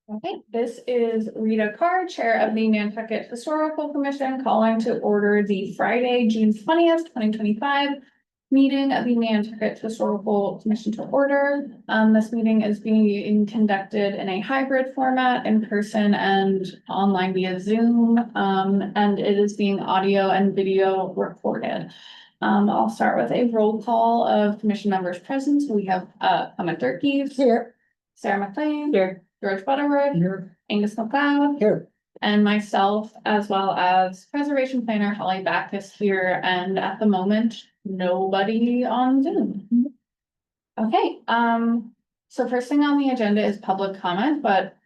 Okay, this is Rita Carr, Chair of the Nantucket Historical Commission, calling to order the Friday, June 20th, 2025 meeting of the Nantucket Historical Commission to order. This meeting is being conducted in a hybrid format, in person and online via Zoom, and it is being audio and video recorded. I'll start with a roll call of commission members present. We have Clement Durkee here, Sarah McLean here, George Butterworth here, Angus McLeod here, and myself, as well as Preservation Planner Holly Backus here, and at the moment, nobody on Zoom. Okay, so first thing on the agenda is public comment, but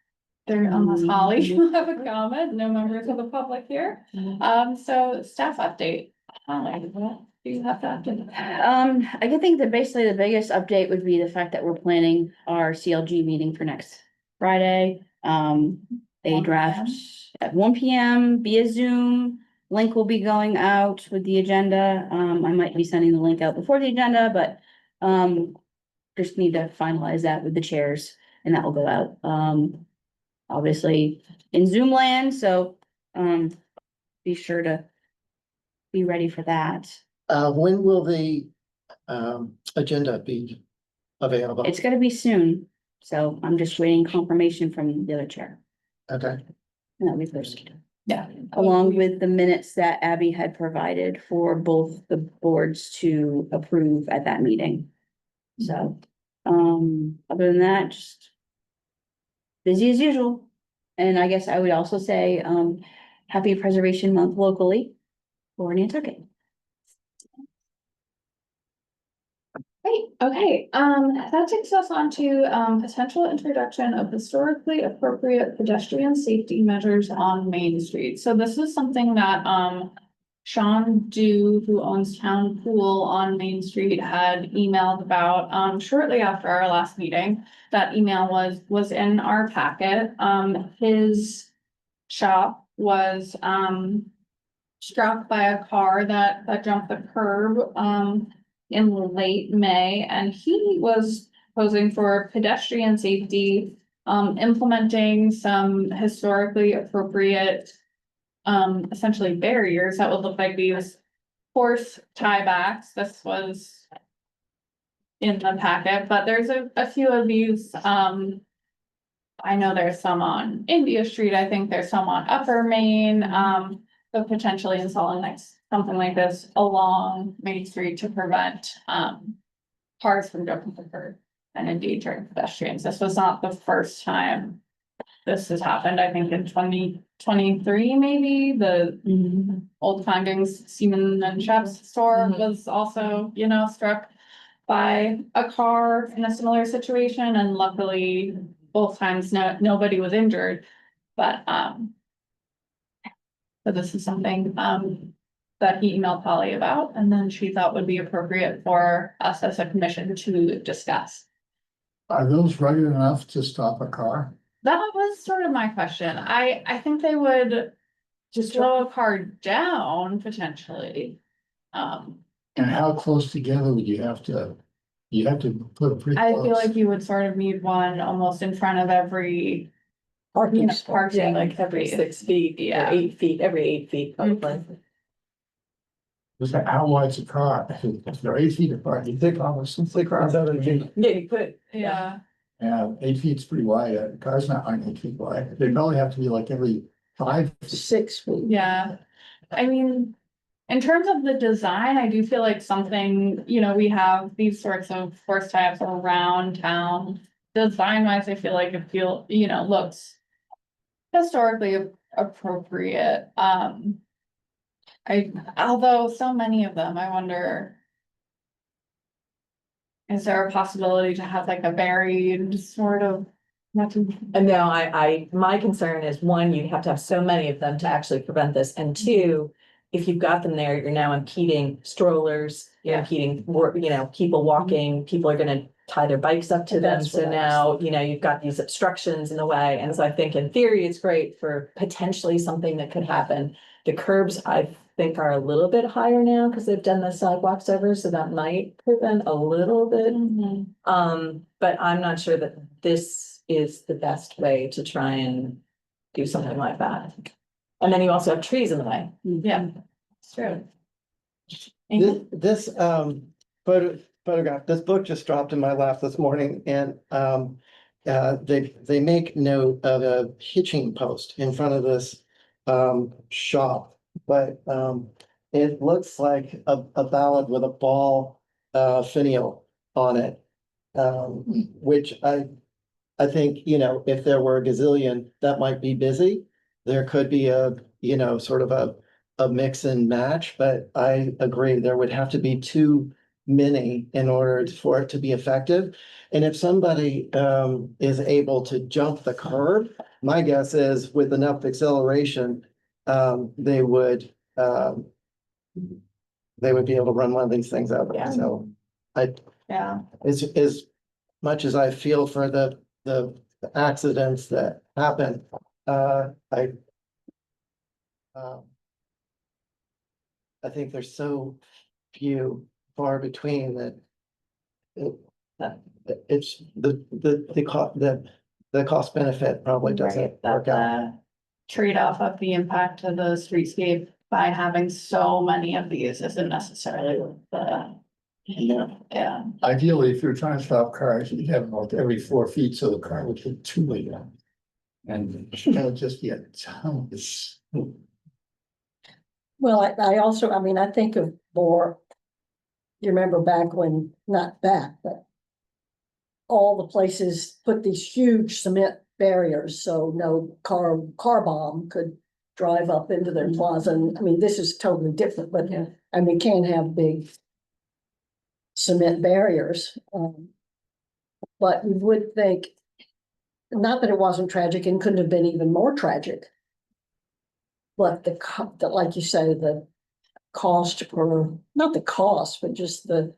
there, unless Holly, you have a comment, no members of the public here. So staff update. Holly, what do you have to update? I can think that basically the biggest update would be the fact that we're planning our CLG meeting for next Friday. A draft at 1 p.m. via Zoom. Link will be going out with the agenda. I might be sending the link out before the agenda, but just need to finalize that with the chairs and that will go out. Obviously in Zoom land, so be sure to be ready for that. When will the agenda be available? It's gonna be soon, so I'm just waiting confirmation from the other chair. Okay. And that'll be first. Yeah. Along with the minutes that Abby had provided for both the boards to approve at that meeting. So, other than that, just busy as usual. And I guess I would also say, happy Preservation Month locally for Nantucket. Great, okay, that takes us on to potential introduction of historically appropriate pedestrian safety measures on Main Street. So this is something that Sean Dew, who owns Town Pool on Main Street, had emailed about shortly after our last meeting. That email was in our packet. His shop was struck by a car that jumped the curb in late May, and he was posing for pedestrian safety, implementing some historically appropriate, essentially barriers that would look like these horse tiebacks. This was in the packet, but there's a few of these. I know there's some on India Street. I think there's some on Upper Main. So potentially installing like something like this along Main Street to prevent cars from jumping the curb and endangering pedestrians. This was not the first time this has happened. I think in 2023, maybe the Old Findings Seaman and Chef's store was also, struck by a car in a similar situation, and luckily both times nobody was injured. But so this is something that he emailed Polly about, and then she thought would be appropriate for us as a commission to discuss. Are those rugged enough to stop a car? That was sort of my question. I think they would just slow a car down potentially. And how close together would you have to put it pretty I close? feel like you would sort of need one almost in front of every Parking spot, parking, yeah, like every 6 feet, Yeah. or 8 feet, every 8 feet, probably. How wide's a car? If they're 8 feet apart, you think almost since the car's out of feet. Yeah, you could. Yeah. Yeah, 8 feet's pretty wide. The car's not on 8 feet wide. They probably have to be like every 5. 6 feet. Yeah, I mean, in terms of the design, I do feel like something, we have these sorts of horse types around town. Design wise, I feel like looks historically appropriate. Although so many of them, I wonder, is there a possibility to have like a buried sort of? No, my concern is, one, you'd have to have so many of them to actually prevent this, and two, if you've got them there, you're now impeding strollers, you're impeding, people walking, people are gonna tie their bikes up to And them, that's so what I now, you've got these obstructions in the way, and so I think in theory, it's great for potentially something that could happen. The curbs, I think, are a little bit higher now, because they've done the sidewalks over, so that might prevent a little bit. But I'm not sure that this is the best way to try and do something like that. And then you also have trees in the way. Yeah, it's true. This photograph, this book just dropped in my lap this morning and they make note of a hitching post in front of this shop. But it looks like a ballad with a ball finial on it. Which I think, you know, if there were a gazillion, that might be busy. There could be a, you know, sort of a mix and match, but I agree, there would have to be too many in order for it to be effective. And if somebody is able to jump the curb, my guess is with enough acceleration, they would be able to run one of these things over. Yeah. So Yeah, as much as I feel for the accidents that happen, I think there's so few, far between that it's the cost benefit probably doesn't right, that work out. the trade-off of the impact of the streetscape by having so many of these isn't necessarily the, yeah. Ideally, if you're trying to stop cars, you'd have them like every 4 feet, so the car would hit 2 of them. And that would just be a ton of this. Well, I also, I mean, I think of more, you remember back when, not back, but all the places put these huge cement barriers, so no car bomb could drive up into their plaza. And I mean, this is totally different, but, Yeah. and we can't have big cement barriers. But you would think, not that it wasn't tragic and couldn't have been even more tragic. But like you say, the cost for, not the cost, but just the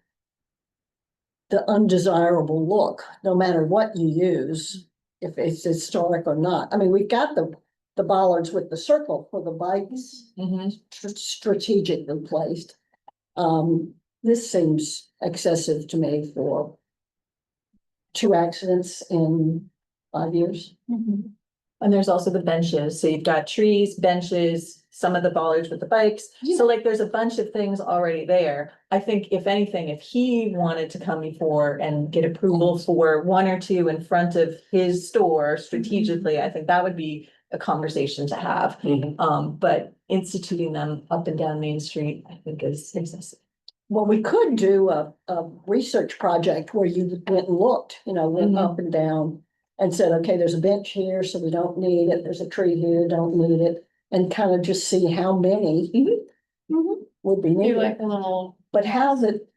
undesirable look, no matter what you use, if it's historic or not. I mean, we've got the bollards with the circle for the bikes strategically placed. This seems excessive to me for 2 accidents in 5 years. And there's also the benches, so you've got trees, benches, some of the bollards with the bikes, so like there's a bunch of things already there. I think if anything, if he wanted to come before and get approval for 1 or 2 in front of his store strategically, I think that would be a conversation to have. But instituting them up and down Main Street, I think is excessive. Well, we could do a research project where you went and looked, you know, went up and down and said, okay, there's a bench here, so we don't need it. There's a tree here, don't need it. And kind of just see how many would be Do needed. like a little. But how that.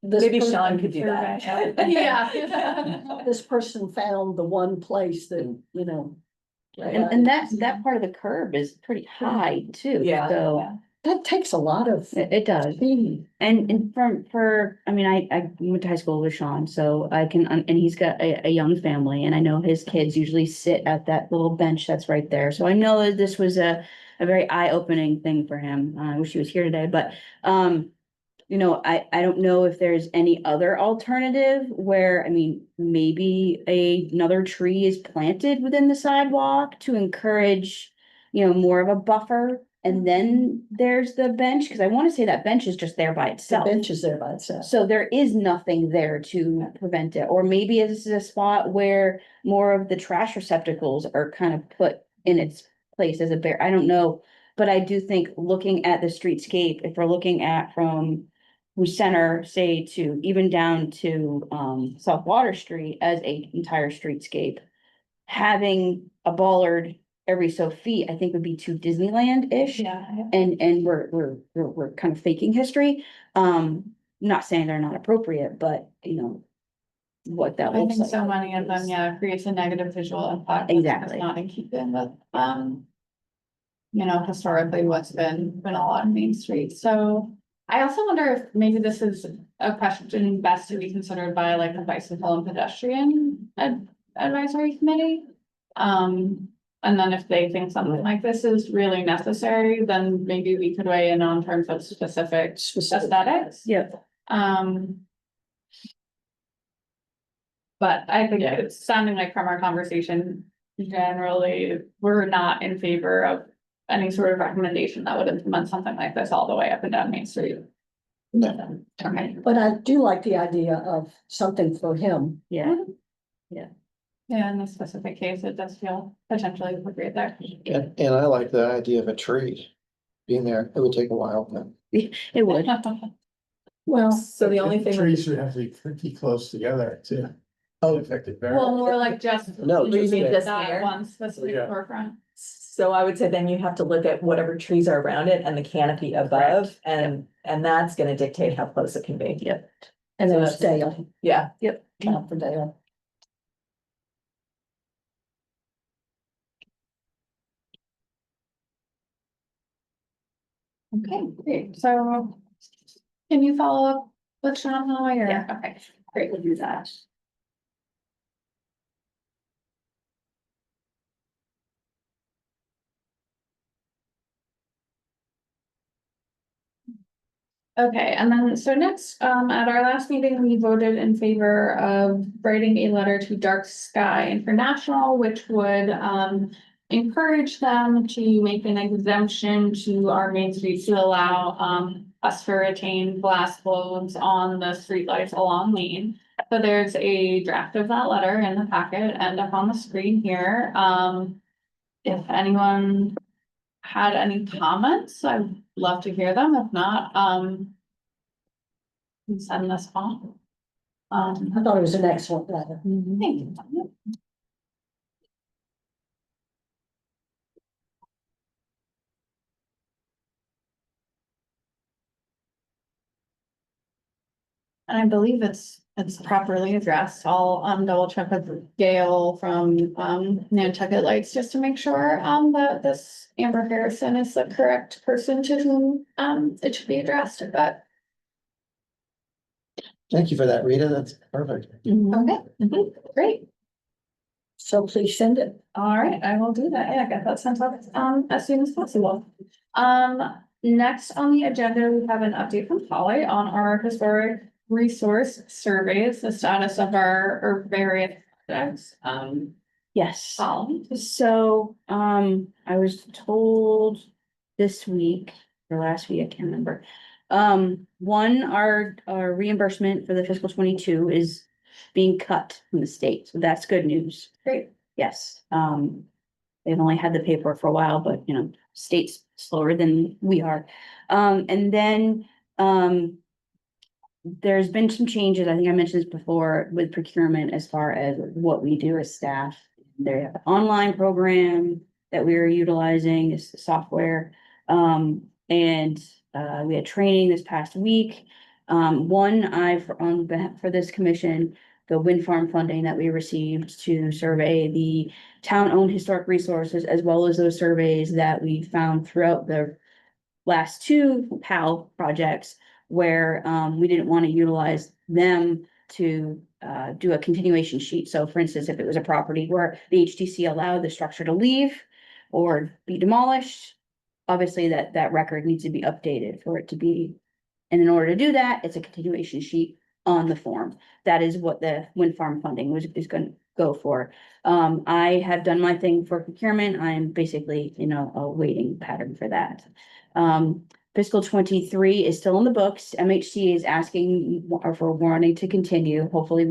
Maybe Sean could do that. Yeah. This person found the one place that, you know. And that part of the curb is pretty high too. Yeah. So That takes a lot of. it does. speed. And I mean, I went to high school with Sean, so I can, and he's got a young family, and I know his kids usually sit at that little bench that's right there. So I know that this was a very eye-opening thing for him. I wish he was here today, but, you know, I don't know if there's any other alternative where, I mean, maybe another tree is planted within the sidewalk to encourage, you know, more of a buffer. And then there's the bench, because I want to say that bench is just there by The itself. bench is there by itself. So there is nothing there to prevent it, or maybe this is a spot where more of the trash receptacles are kind of put in its place as a bear. I don't know. But I do think looking at the streetscape, if we're looking at from center, say to even down to South Water Street as a entire streetscape, having a bollard every so feet, I think would be too Disneyland-ish. Yeah. And we're kind of faking history. Not saying they're not appropriate, but you know, what that I looks think like. so many of them, yeah, creates a negative visual impact. which is Exactly. Not in keeping with, you know, historically what's been a lot on Main Street. So I also wonder if maybe this is a question best to be considered by like the bicycle and pedestrian advisory committee. And then if they think something like this is really necessary, then maybe we could weigh in on terms of specific aesthetics. Yeah. But I think Yeah. it's sounding like from our conversation, generally, we're not in favor of any sort of recommendation that would implement something like this all the way up and down Main Street. No. Okay. But I do like the idea of something for him. Yeah, Yeah, in this specific case, it does feel potentially appropriate there. And I like the idea of a tree being there. It would take a while, but it would. Well, So the only thing. Trees would have to be pretty close together to. Oh. Affected Well, variance. more like just. No, you just mean there. just Just there? that one specific Yeah. storefront. So I would say then you have to look at whatever trees are around it and the canopy above, and that's gonna dictate how close it can be. Yep. and So there's that's- Dale, Yeah, count for Dale. Okay, great. So can you follow up with Sean now? Yeah. Okay, Great, we'll do that. okay. And then, so next, at our last meeting, we voted in favor of writing a letter to Dark Sky International, which would, encourage them to make an exemption to our main streets to allow, us to retain glass globes on the streetlights along Main. So there's a draft of that letter in the packet and up on the screen here. If anyone had any comments, I'd love to hear them. If not, we send this on. I thought it was an excellent letter. Thank you. And I believe it's properly addressed. I'll double check with Gail from Nantucket Lights just to make sure that this Amber Harrison is the correct person to whom it should be addressed, but thank you for that, Rita. That's perfect. okay, great. So please send it. All right, I will do that. Yeah, get that sent off as soon as possible. Next on the agenda, we have an update from Holly on our historic resource surveys, the status of our various projects. Yes. Holly. So, I was told this week or last week, I can't remember. One, our reimbursement for the fiscal 22 is being cut from the state, so that's good news. Great. Yes, they've only had the paperwork for a while, but you know, state's slower than we are. And then, there's been some changes, I think I mentioned this before, with procurement as far as what we do as staff. They have an online program that we are utilizing, is software. And we had training this past week. For this commission, the wind farm funding that we received to survey the town-owned historic resources, as well as those surveys that we found throughout the last two PAL projects where we didn't want to utilize them to do a continuation sheet. So for instance, if it was a property where the HTC allowed the structure to leave or be demolished, obviously that record needs to be updated for it to be. And in order to do that, it's a continuation sheet on the form. That is what the wind farm funding is going to go for. I have done my thing for procurement. I'm basically, a waiting pattern for that. Fiscal 23 is still in the books. MHC is asking for warning to continue. Hopefully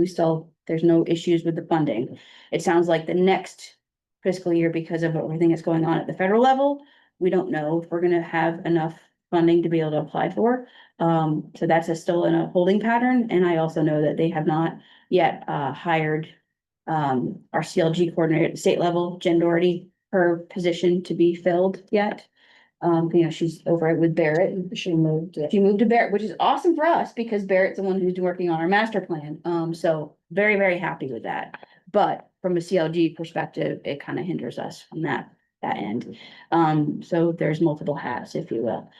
there's no issues with the funding. It sounds like the next fiscal year, because of everything that's going on at the federal level, we don't know if we're gonna have enough funding to be able to apply for. So that's still in a holding pattern. And I also know that they have not yet hired our CLG coordinator at the state level, Jen Doherty, her position to be filled yet. She's over with Barrett. She moved to Barrett, which is awesome for us because Barrett's the one who's working on our master plan. So very, very happy with that. But from a CLG perspective, it kind of hinders us from that end. So there's multiple hats, if you will.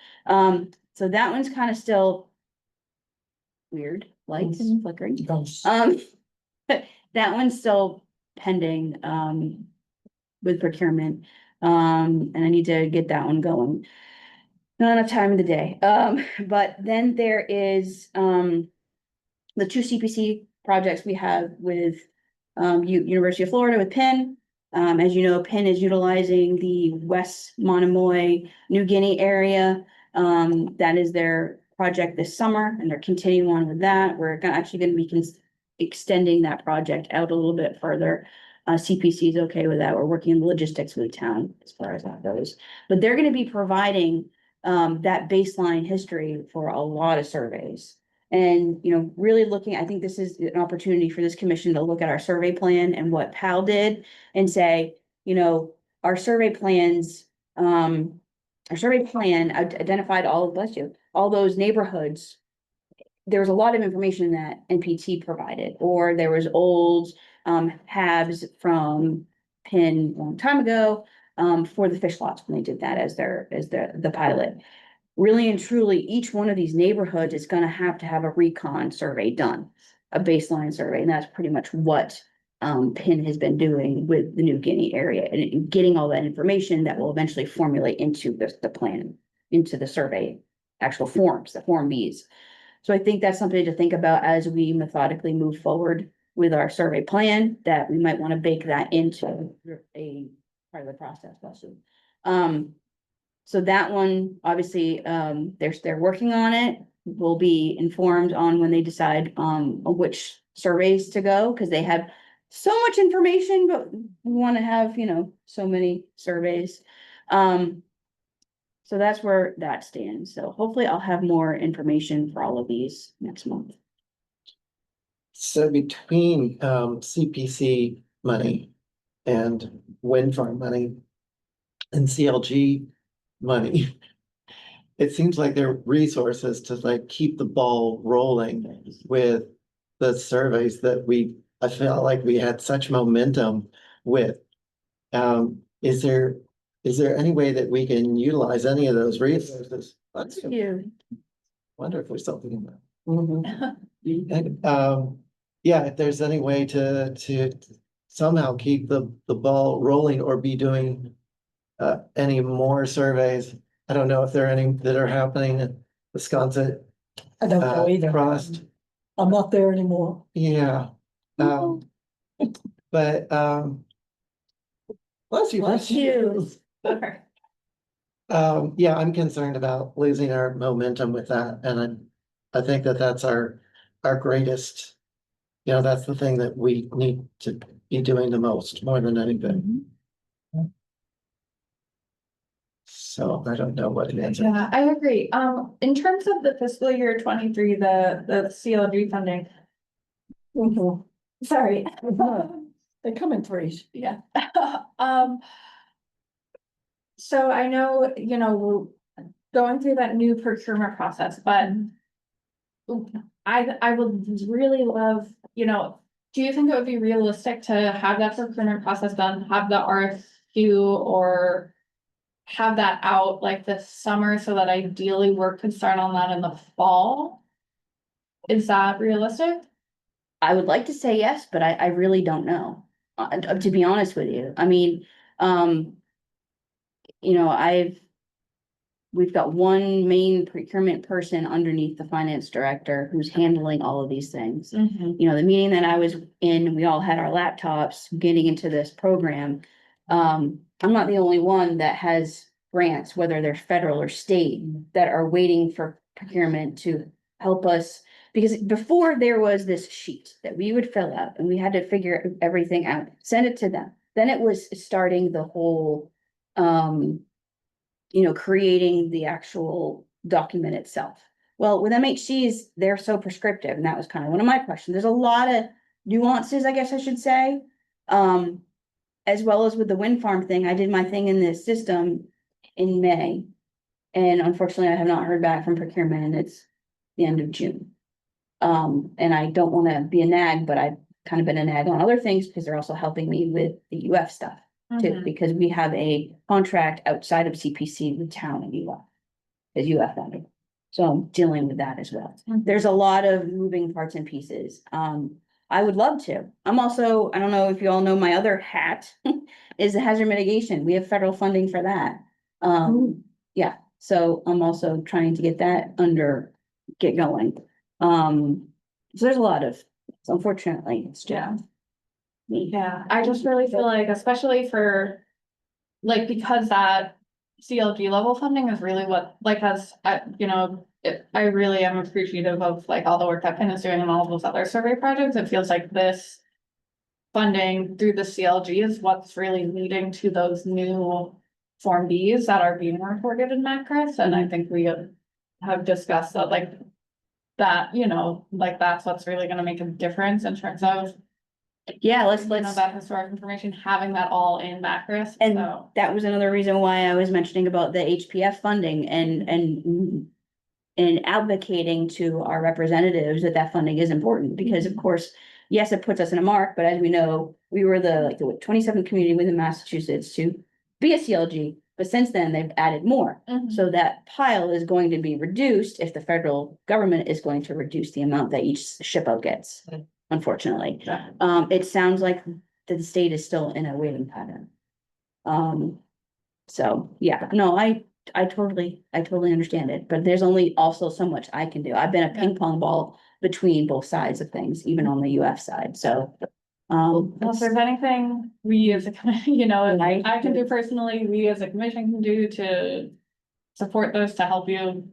So that one's kind of still weird, lights and flickering. That one's still pending, with procurement. And I need to get that one going. Not enough time in the day. But then there is, the two CPC projects we have with University of Florida with Penn. As you know, Penn is utilizing the West Monomoy, New Guinea area. That is their project this summer, and they're continuing on with that. We're actually gonna be extending that project out a little bit further. CPC is okay with that. We're working in the logistics with the town as far as that goes. But they're gonna be providing that baseline history for a lot of surveys. And, really looking, I think this is an opportunity for this commission to look at our survey plan and what PAL did and say, our survey plans, our survey plan identified bless you, all those neighborhoods. There was a lot of information that NPT provided, or there was old HABs from Penn a long time ago for the fish lots when they did that as the pilot. Really and truly, each one of these neighborhoods is gonna have to have a recon survey done, a baseline survey, and that's pretty much what Penn has been doing with the New Guinea area and getting all that information that will eventually formulate into the plan, into the survey, actual forms, the Form Bs. So I think that's something to think about as we methodically move forward with our survey plan, that we might want to bake that into a part of the process also. So that one, obviously, they're working on it. We'll be informed on when they decide on which surveys to go, because they have so much information, but we want to have, so many surveys. So that's where that stands. So hopefully I'll have more information for all of these next month. So between CPC money and wind farm money and CLG money, it seems like there are resources to like keep the ball rolling with the surveys that I felt like we had such momentum with. Is there any way that we can utilize any of those resources? Let's wonder if there's something in that. And, yeah, if there's any way to somehow keep the ball rolling or be doing any more surveys. I don't know if there are any that are happening in Wisconsin. I don't know either. Frost. I'm not there anymore. Yeah. But bless you. Bless you. Yeah, I'm concerned about losing our momentum with that, and I think that that's our greatest. That's the thing that we need to be doing the most, more than anything. So I don't know what it is. Yeah, I agree. In terms of the fiscal year 23, the CLG funding, sorry. They come in threes. Yeah. So I know, we're going through that new procurement process, but I would really love, do you think it would be realistic to have that procurement process done, have the RFQ or have that out like this summer so that ideally we're could start on that in the fall? Is that realistic? I would like to say yes, but I really don't know, to be honest with you. I mean, we've got one main procurement person underneath the finance director who's handling all of these things. The meeting that I was in, we all had our laptops getting into this program. I'm not the only one that has grants, whether they're federal or state, that are waiting for procurement to help us. Because before there was this sheet that we would fill out and we had to figure everything out, send it to them. Then it was starting the whole, creating the actual document itself. Well, with MHCs, they're so prescriptive, and that was kind of one of my questions. There's a lot of nuances, I guess I should say. As well as with the wind farm thing, I did my thing in this system in May. And unfortunately, I have not heard back from procurement, and it's the end of June. And I don't want to be a nag, but I've kind of been a nag on other things because they're also helping me with the UF stuff too, because we have a contract outside of CPC with town and UF, as UF vendor. So I'm dealing with that as well. There's a lot of moving parts and pieces. I would love to. I'm also, I don't know if you all know, my other hat is the hazard mitigation. We have federal funding for that. Yeah, so I'm also trying to get that get going. So there's a lot of, unfortunately, it's just. me. Yeah, I just really feel like, especially for, like, because that CLG level funding is really what, like, has, I really am appreciative of like all the work that Penn is doing and all those other survey projects. It feels like this funding through the CLG is what's really leading to those new Form Bs that are being reported in Macris, and I think we have discussed that, like, that, like, that's what's really gonna make a difference in terms of, Yeah, let's, that historic information, having that all in Macris, and so. that was another reason why I was mentioning about the HPF funding and advocating to our representatives that that funding is important, because of course, yes, it puts us in a mark, but as we know, we were the 27th community within Massachusetts to be a CLG, but since then they've added more. Mhm. So that pile is going to be reduced if the federal government is going to reduce the amount that each ship out gets, Mm. unfortunately. Yeah. It sounds like the state is still in a waiting pattern. So, yeah, no, I totally understand it, but there's only also so much I can do. I've been a ping pong ball between both sides of things, even on the UF side, so. Well, if there's anything we as a committee, I- I can do personally, we as a commission can do to support this, to help you.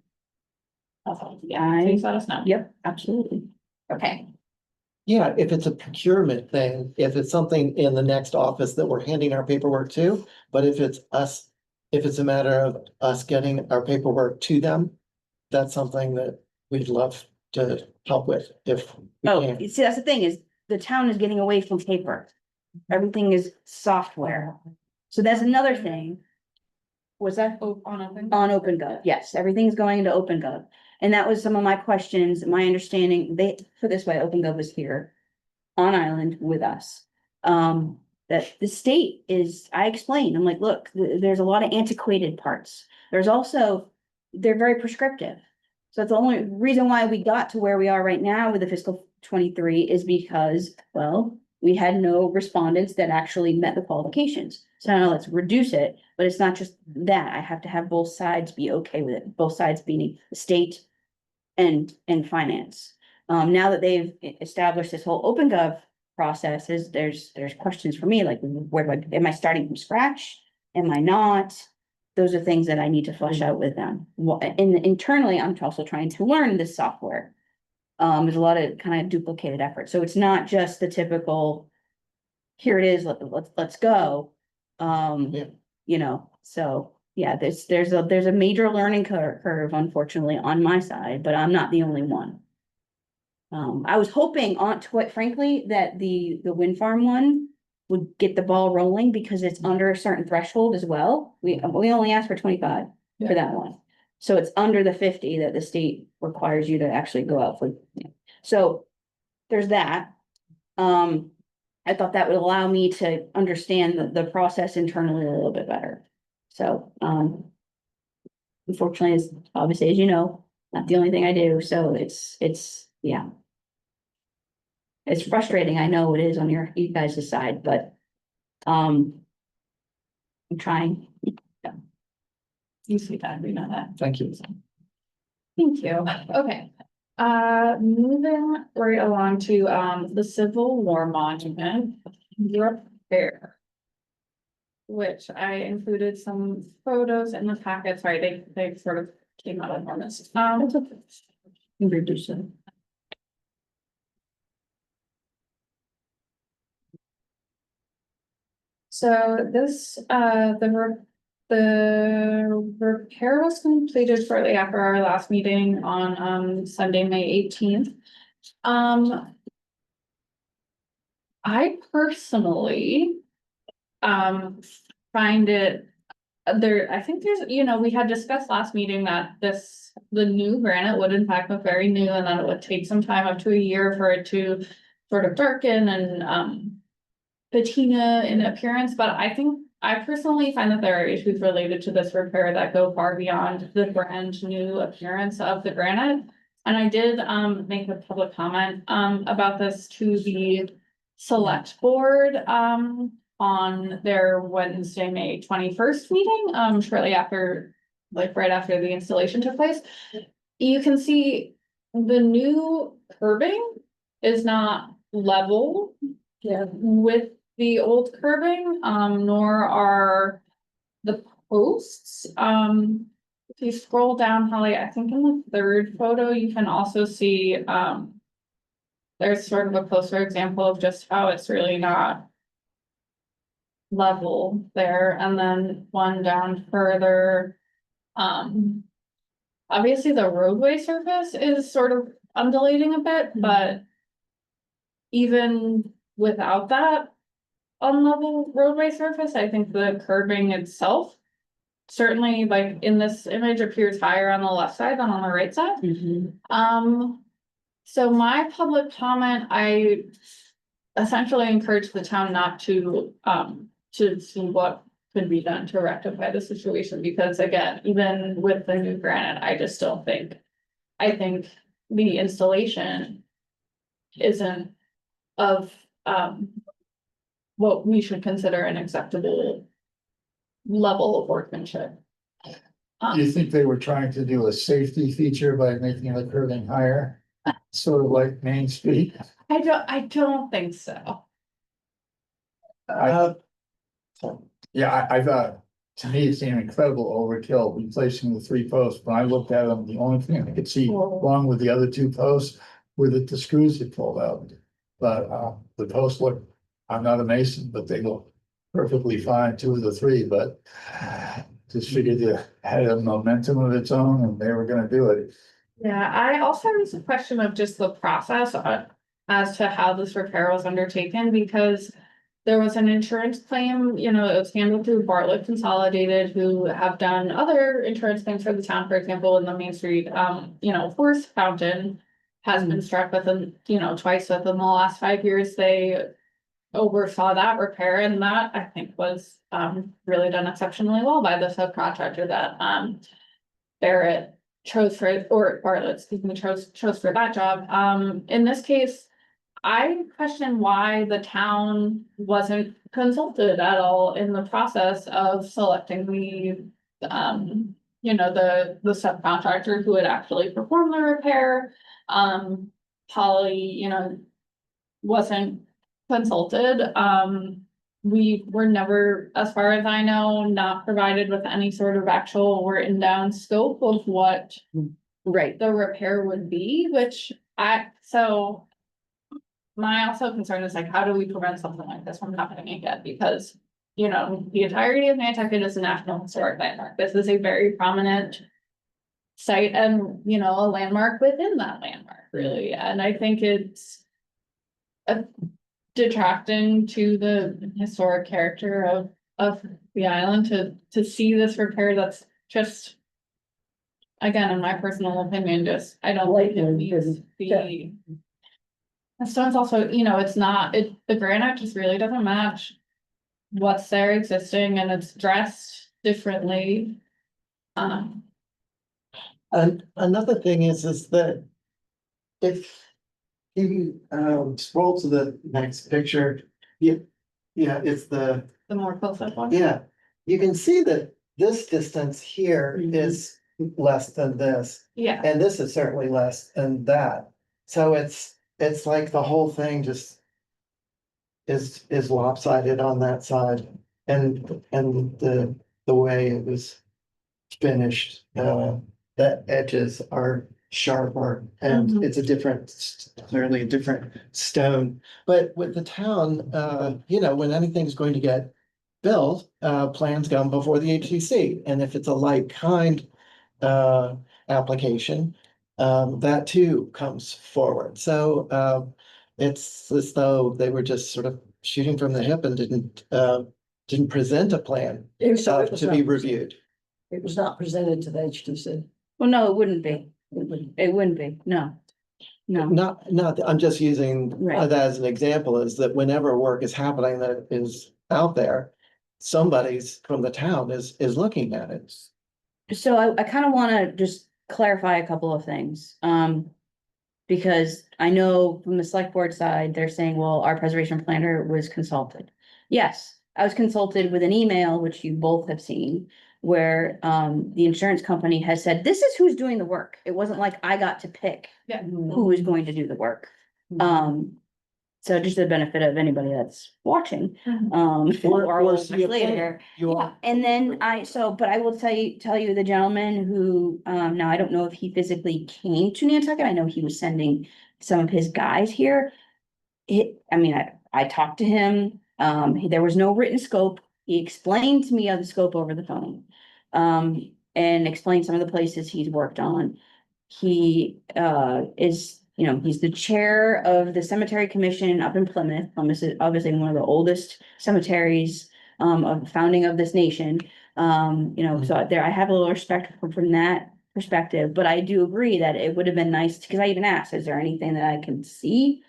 Yeah, please let us know. Yep, absolutely. Okay. Yeah, if it's a procurement thing, if it's something in the next office that we're handing our paperwork to, but if it's us, if it's a matter of us getting our paperwork to them, that's something that we'd love to help with if we Oh, can. you see, that's the thing is, the town is getting away from paper. Everything is software. So that's another thing. Was that? Oh, on open. On OpenGov, yes, everything's going into OpenGov. And that was some of my questions, my understanding, they, put this way, OpenGov is here on island with us. That the state is, I explained, I'm like, look, there's a lot of antiquated parts. There's also, they're very prescriptive. So that's the only reason why we got to where we are right now with the fiscal 23 is because, well, we had no respondents that actually met the qualifications. So now let's reduce it, but it's not just that. I have to have both sides be okay with it, both sides being the state and finance. Now that they've established this whole OpenGov process, there's questions for me, like, where do am I starting from scratch? Am I not? Those are things that I need to flesh out with them. And internally, I'm also trying to learn this software. There's a lot of kind of duplicated effort, so it's not just the typical, here it is, let's go. Yeah. So, yeah, there's a major learning curve, unfortunately, on my side, but I'm not the only one. I was hoping, quite frankly, that the wind farm one would get the ball rolling because it's under a certain threshold as well. We only asked for 25 for that one. So it's under the 50 that the state requires you to actually go out for. So there's that. I thought that would allow me to understand the process internally a little bit better. So, unfortunately, as obviously, as you know, not the only thing I do, so yeah. It's frustrating, I know it is on you guys' side, but, I'm trying. You see that, we know that. Thank you. Thank you. Okay. Moving right along to, the Civil War Monument repair. Which I included some photos in the packet, sorry, they sort of came out of this. Reduce it. So this, the repair was completed shortly after our last meeting on, Sunday, May 18th. I personally, find it, I think there's, we had discussed last meeting that the new granite would in fact look very new, and that it would take some time, up to a year, for it to sort of darken and, patina in appearance, but I personally find that there are issues related to this repair that go far beyond the brand new appearance of the granite. And I did, make a public comment, about this to the select board, on their Wednesday, May 21st meeting, shortly after, like, right after the installation took place. You can see the new curbing is not level Yeah, with the old curbing, nor are the posts. If you scroll down, Holly, I think in the third photo, you can also see, there's sort of a closer example of just how it's really not level there, and then one down further. Obviously the roadway surface is sort of undulating a bit, but even without that unlevel roadway surface, I think the curbing itself certainly, like in this image, appears higher on the left side than on the right side. So my public comment, I essentially encourage the town not to see what could be done to rectify the situation, because again, even with the new granite, I just don't think. I think the installation isn't of, what we should consider an acceptable level of workmanship. Do you think they were trying to do a safety feature by making the curving higher? Sort of like Main Street? I don't think so. Uh, Yeah, I thought, to me, it seemed incredible overkill replacing the 3 posts. When I looked at them, the only thing I could see wrong with the other 2 posts were that the screws had pulled out. But the posts look, I'm not a mason, but they look perfectly fine, 2 of the 3, but just figured it had a momentum of its own and they were gonna do it. Yeah, I also have a question of just the process as to how this repair was undertaken, because there was an insurance claim, it was handled through Bartlett Consolidated, who have done other insurance claims for the town, for example, in the Main Street, horse fountain has been struck within, twice within the last 5 years. They oversaw that repair, and that I think was really done exceptionally well by the subcontractor that Barrett chose for, or Bartlett, excuse me, chose for that job. In this case, I question why the town wasn't consulted at all in the process of selecting the subcontractor who would actually perform the repair. Polly, wasn't consulted. We were never, as far as I know, not provided with any sort of actual written down scope of what Right. the repair would be, so my also concern is like, how do we prevent something like this from happening again? Because, the entirety of Nantucket is a National Historic Landmark. This is a very prominent site and, a landmark within that landmark, really. And I think it's detracting to the historic character of the island to see this repair that's just, again, in my personal opinion, just, I don't think it needs the. And stone's also, it's not, the granite just really doesn't match what's there existing, and it's dressed differently. and another thing is that if you scroll to the next picture, it's the, The more close-up one. yeah, you can see that this distance here Mhm. is less than this, Yeah, and this is certainly less than that. So it's like the whole thing just is lopsided on that side, and the way it was finished, the edges are sharper, and Mhm. it's a different, clearly a different stone. But with the town, when anything's going to get built, plans come before the HCC, and if it's a like kind application, that too comes forward. So it's as though they were just sort of shooting from the hip and didn't present a plan So it was to be not- reviewed. It was not presented to the HTC. Well, no, it wouldn't be. It wouldn't be, no. No, Not, I'm just using Right. that as an example, is that whenever work is happening that is out there, somebody's from the town is looking at it. so I kind of want to just clarify a couple of things. Because I know from the select board side, they're saying, well, our preservation planner was consulted. Yes, I was consulted with an email, which you both have seen, where the insurance company has said, this is who's doing the work. It wasn't like I got to pick Yeah. who was going to do the work. So just the benefit of anybody that's watching, Mhm. or Or will see watch a later. You Yeah, want, and then but I will tell you the gentleman who, now I don't know if he physically came to Nantucket. I know he was sending some of his guys here. I talked to him, there was no written scope. He explained to me the scope over the phone. And explained some of the places he's worked on. He, he's the chair of the cemetery commission up in Plymouth. Plymouth is obviously one of the oldest cemeteries, of the founding of this nation. So there, I have a little respect from that perspective, but I do agree that it would have been nice, because I even asked, is there anything that I can see?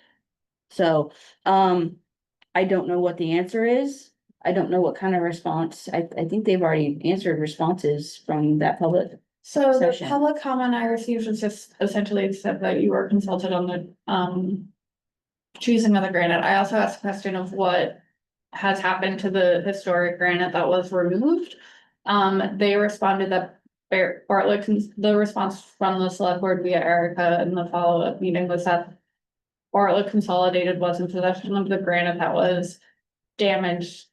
So, I don't know what the answer is. I don't know what kind of response. I think they've already answered responses from that public. So the Session. public comment I received was just essentially said that you were consulted on the, choosing of the granite. I also asked a question of what has happened to the historic granite that was removed. They responded that Bartlett, the response from the select board via Erica in the follow-up meeting was that Bartlett Consolidated was in possession of the granite that was damaged,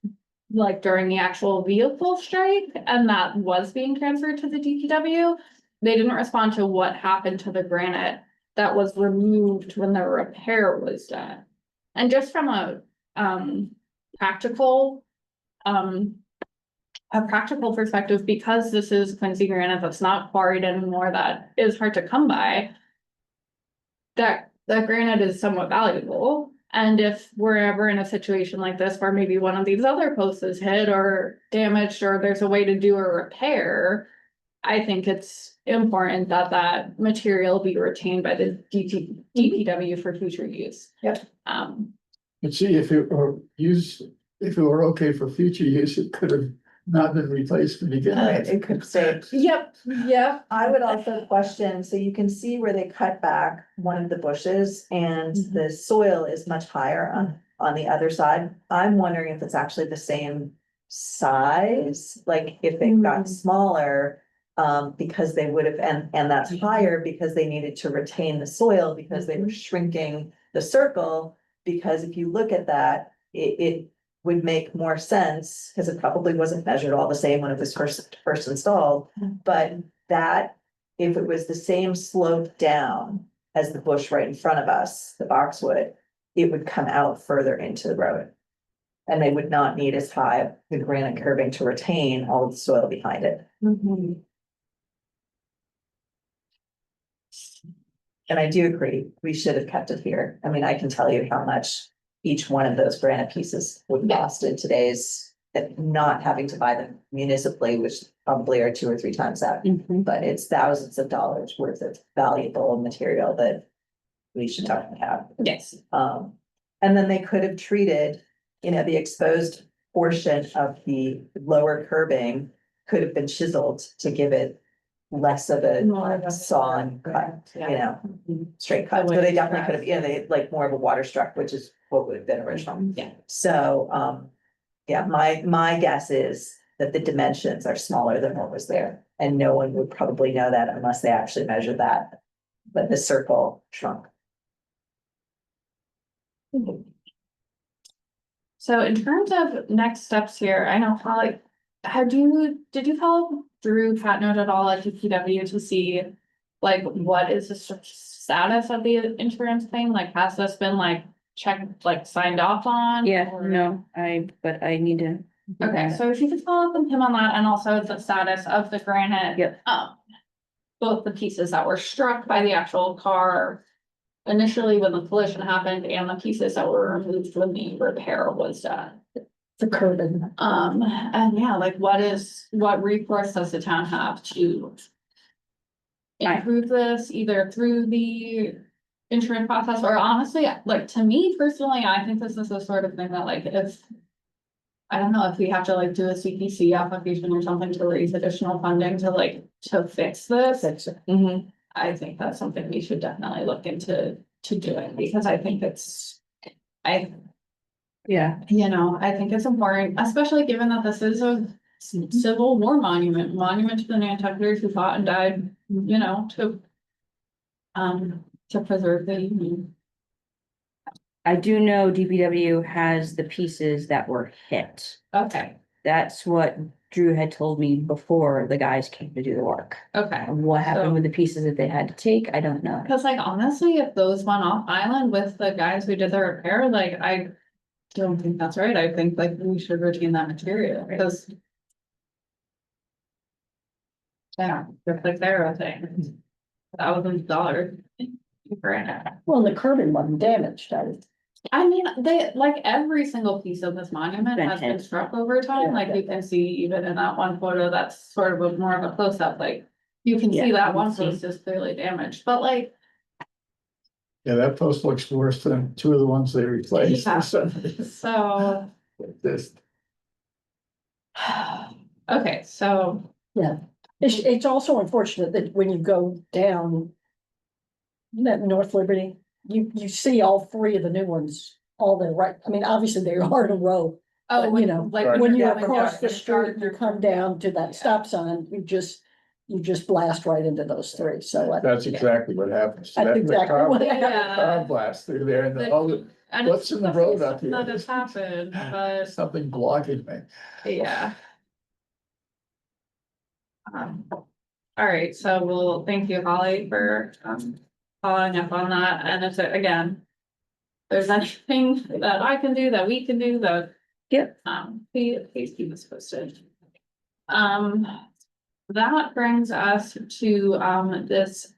like during the actual vehicle strike, and that was being transferred to the DPW. They didn't respond to what happened to the granite that was removed when the repair was done. And just from practical, a practical perspective, because this is Quincy granite that's not quarried anymore, that is hard to come by, that granite is somewhat valuable. And if we're ever in a situation like this where maybe one of these other posts is hit or damaged, or there's a way to do a repair, I think it's important that that material be retained by the DPW for future use. Yep. but see, if it were okay for future use, it could have not been replaced to begin with. It could stay. Yep, yep. I would also question, so you can see where they cut back one of the bushes and the soil is much higher on the other side. I'm wondering if it's actually the same size, like if it got smaller. Because they would have, and that's higher because they needed to retain the soil because they were shrinking the circle. Because if you look at that, it would make more sense, because it probably wasn't measured all the same when it was first installed. But that, if it was the same slope down as the bush right in front of us, the boxwood, it would come out further into the road. And they would not need as high the granite curbing to retain all of the soil behind it. And I do agree, we should have kept it here. I mean, I can tell you how much each one of those granite pieces would cost in today's, not having to buy them municipally, which probably are 2 or 3 times that. But it's thousands of dollars worth of valuable material that we should definitely have. Yes. And then they could have treated, the exposed portion of the lower curbing could have been chiseled to give it less of More of a a sawn cut, yeah. straight cut. So they definitely could have, they like more of a water struck, which is what would have been original. Yeah. So, yeah, my guess is that the dimensions are smaller than what was there. And no one would probably know that unless they actually measured that. But the circle shrunk. So in terms of next steps here, I know Holly, did you follow through Pat Note at all at DPW to see like what is the status of the insurance thing? Like, has this been like checked, like signed off on? Yeah, or- no, but I need to. do Okay, that. so if you could follow up with him on that, and also the status of the granite. Yep. Both the pieces that were struck by the actual car initially when the collision happened, and the pieces that were removed when the repair was done. The curbing. And yeah, like what recourse does the town have to improve this, either through the insurance process, or honestly, like, to me personally, I think this is the sort of thing that, like, if I don't know if we have to like do a CPC application or something to raise additional funding to fix this. I think that's something we should definitely look into doing, because I think Yeah, I think it's important, especially given that this is a Civil War monument to the Nantucketers who fought and died, to preserve the Union. I do know DPW has the pieces that were hit. Okay, That's what Drew had told me before the guys came to do the work. okay. What happened So- with the pieces that they had to take, I don't know. Cause like honestly, if those went off island with the guys who did the repair, like I don't think that's right. I think like we should retain that material because. Yeah, just like they're saying, $1,000. For it. Well, the curbing wasn't damaged, I mean, they, like every single piece of this monument Been has been hit. struck over time, Yeah. like you can see even in that one photo, that's sort of a more of a close-up, like. You can Yeah, see you that can one see. post is clearly damaged, but like, Yeah, that post looks worse than two of the ones they replaced. Yeah. So, so. this, Okay, so, it's also unfortunate that when you go down. That North Liberty, you see all three of the new ones, all the right, I mean, obviously they are in a row. oh, But, when you know, like. When you're going across down the the street, you come down to that stop sign, you just blast right into those three, so. that's exactly what happens. That's That- the exactly car- what happened. Car blast through there and all the, And what's it's in the road definitely up here? something that has happened, but something blocking me. yeah. All right, so we'll, thank you, Holly, for following up on that, and if there, again. There's anything that I can do, that we can do, that. Yep. Please keep us posted. That brings us to this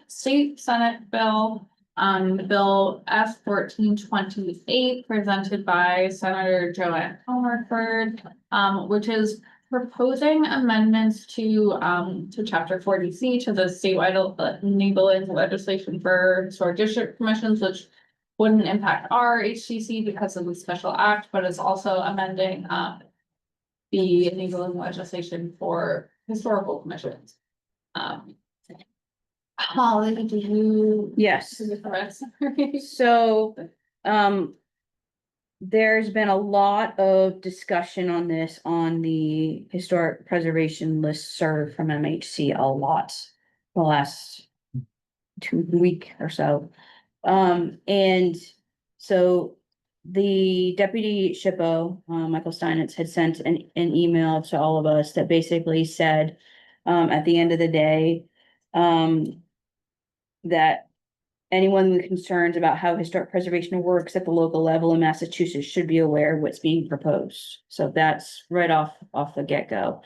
state Senate bill. Bill S 1428 presented by Senator Joanne Comerford, which is proposing amendments to chapter 40C to the statewide enabling legislation for historic district commissions, which wouldn't impact our HCC because of the special act, but it's also amending the enabling legislation for historical commissions. Holly, do you? Yes. do the rest? So, there's been a lot of discussion on this on the historic preservation listserv from MHC a lot the last 2 week or so. And so the deputy SHPO, Michael Steinitz, had sent an email to all of us that basically said, at the end of the day, that anyone with concerns about how historic preservation works at the local level in Massachusetts should be aware of what's being proposed. So that's right off the get-go.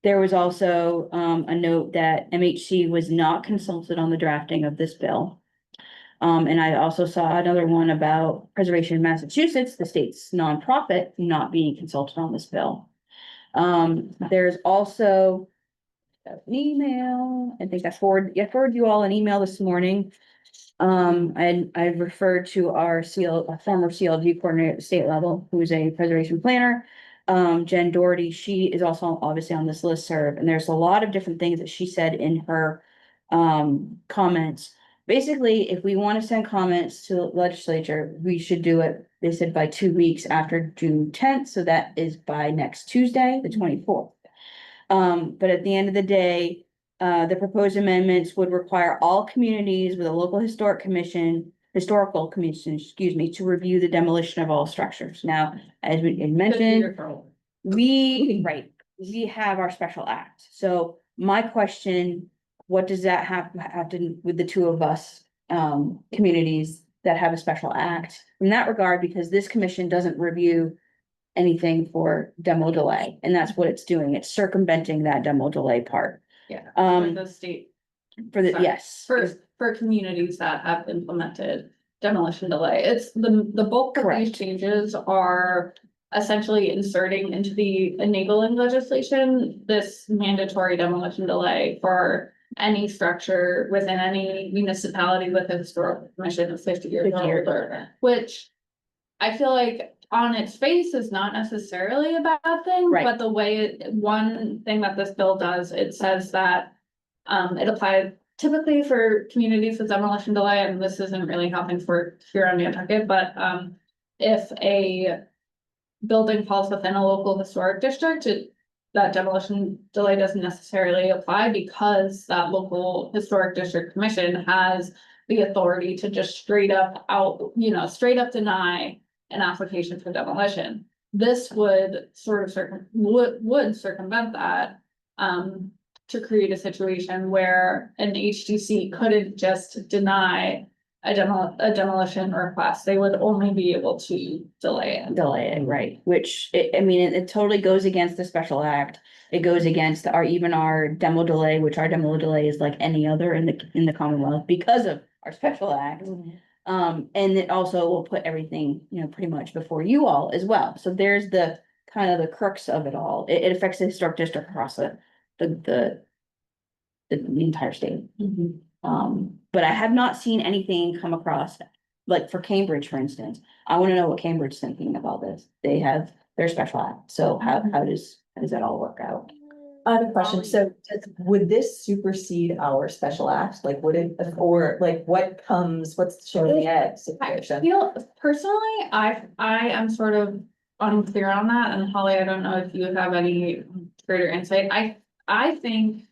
There was also a note that MHC was not consulted on the drafting of this bill. And I also saw another one about Preservation of Massachusetts, the state's nonprofit, not being consulted on this bill. There's also an email, I think I forwarded you all an email this morning. And I referred to our former CLG coordinator at the state level, who is a preservation planner. Jen Doherty, she is also obviously on this listserv, and there's a lot of different things that she said in her comments. Basically, if we want to send comments to the legislature, we should do it, they said, by 2 weeks after June 10th, so that is by next Tuesday, the 24th. But at the end of the day, the proposed amendments would require all communities with a local historical commission, excuse me, to review the demolition of all structures. Now, as we had mentioned, we have our special act. So my question, what does that have to do with the two of us, communities that have a special act in that regard? Because this commission doesn't review anything for demo delay, and that's what it's doing. It's circumventing that demo delay part. Yeah, for the state, sorry. Yes. for communities that have implemented demolition delay, it's the bulk of these Correct. changes are. Essentially inserting into the enabling legislation, this mandatory demolition delay for any structure within any municipality with a historical commission of 50 years 50 years older, which. I feel like on its face is not necessarily a bad thing, Right. but the way one thing that this bill does, it says that. It applies typically for communities with demolition delay, and this isn't really how things work here on Nantucket, but if a. Building falls within a local historic district, that demolition delay doesn't necessarily apply because that local historic district commission has the authority to just straight up straight up deny an application for demolition. This would sort of would circumvent that, to create a situation where an HDC couldn't just deny a demolition request. They would only be able to delay it. delay it, right, which, I mean, it totally goes against the special act. It goes against even our demo delay, which our demo delay is like any other in the Commonwealth because of our special act. And it also will put everything, pretty much before you all as well. So there's the kind of the crux of it all. It affects the historic district across the entire state. But I have not seen anything come across, like for Cambridge, for instance. I want to know what Cambridge's thinking about this. They have their special act. So how does that all work out? I have a question. So would this supersede our special act? Like, would it, or like, what's the showing the egg I situation? feel personally, I am sort of unclear on that, and Holly, I don't know if you have any greater insight. I think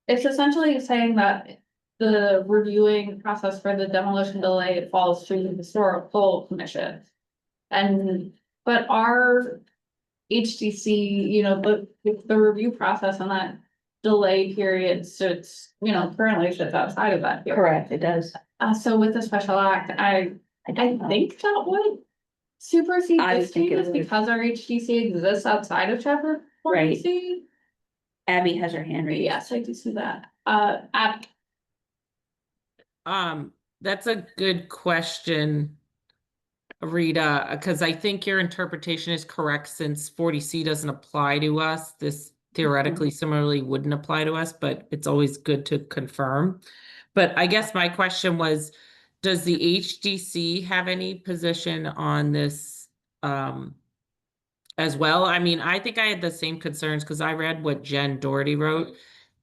it's essentially saying that the reviewing process for the demolition delay falls to the historical commission. But our HDC, the review process on that delay period sits, currently sits outside of that. Here. Correct, it does. So with the special act, I don't know. think that would supersede I this think it changes would. because our HDC exists outside of chapter Right. 40C. Abby has her hand raised. Yes, I do see that. That's a good question, Rita, because I think your interpretation is correct since 40C doesn't apply to us. This theoretically similarly wouldn't apply to us, but it's always good to confirm. But I guess my question was, does the HDC have any position on this as well? I mean, I think I had the same concerns because I read what Jen Doherty wrote.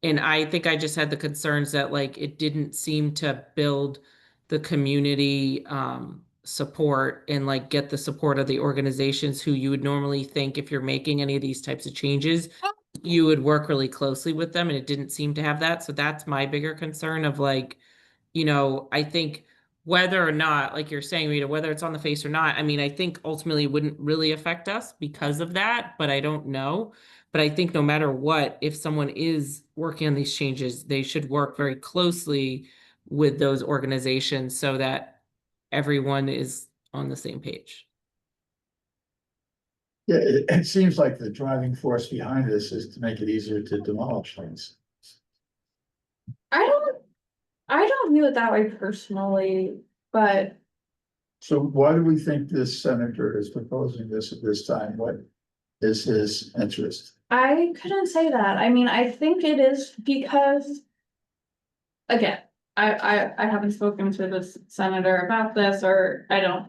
And I think I just had the concerns that like it didn't seem to build the community support and like get the support of the organizations who you would normally think if you're making any of these types of changes, you would work really closely with them. And it didn't seem to have that. So that's my bigger concern of like, I think whether or not, like you're saying, Rita, whether it's on the face or not, I mean, I think ultimately it wouldn't really affect us because of that, but I don't know. But I think no matter what, if someone is working on these changes, they should work very closely with those organizations so that everyone is on the same page. Yeah, it seems like the driving force behind this is to make it easier to demolish things. I don't view it that way personally, but So why do we think this senator is proposing this at this time? What is his interest? I couldn't say that. I mean, I think it is because. Again, I haven't spoken to this senator about this, or I don't.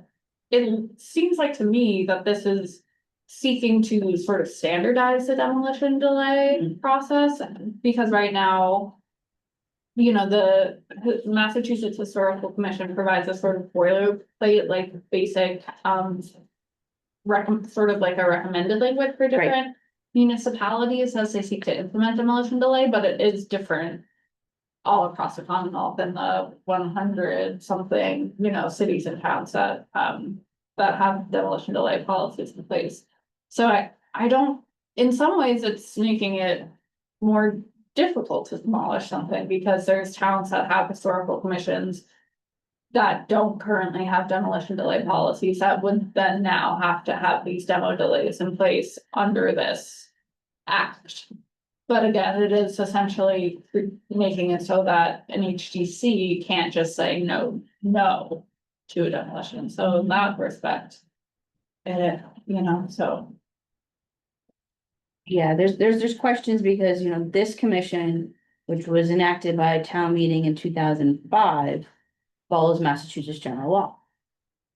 It seems like to me that this is seeking to sort of standardize the demolition delay process, because right now. The Massachusetts Historical Commission provides a sort of boilerplate, like basic, sort of like a recommended language for different municipalities as they seek to implement demolition delay, but it is different all across the Commonwealth and the 100 something, cities and towns that have demolition delay policies in place. So I don't, in some ways, it's making it more difficult to demolish something because there's towns that have historical commissions that don't currently have demolition delay policies that would then now have to have these demo delays in place under this act. But again, it is essentially making it so that an HDC can't just say no to a demolition. So in that respect, so. Yeah, there's questions because, this commission, which was enacted by a town meeting in 2005, follows Massachusetts general law.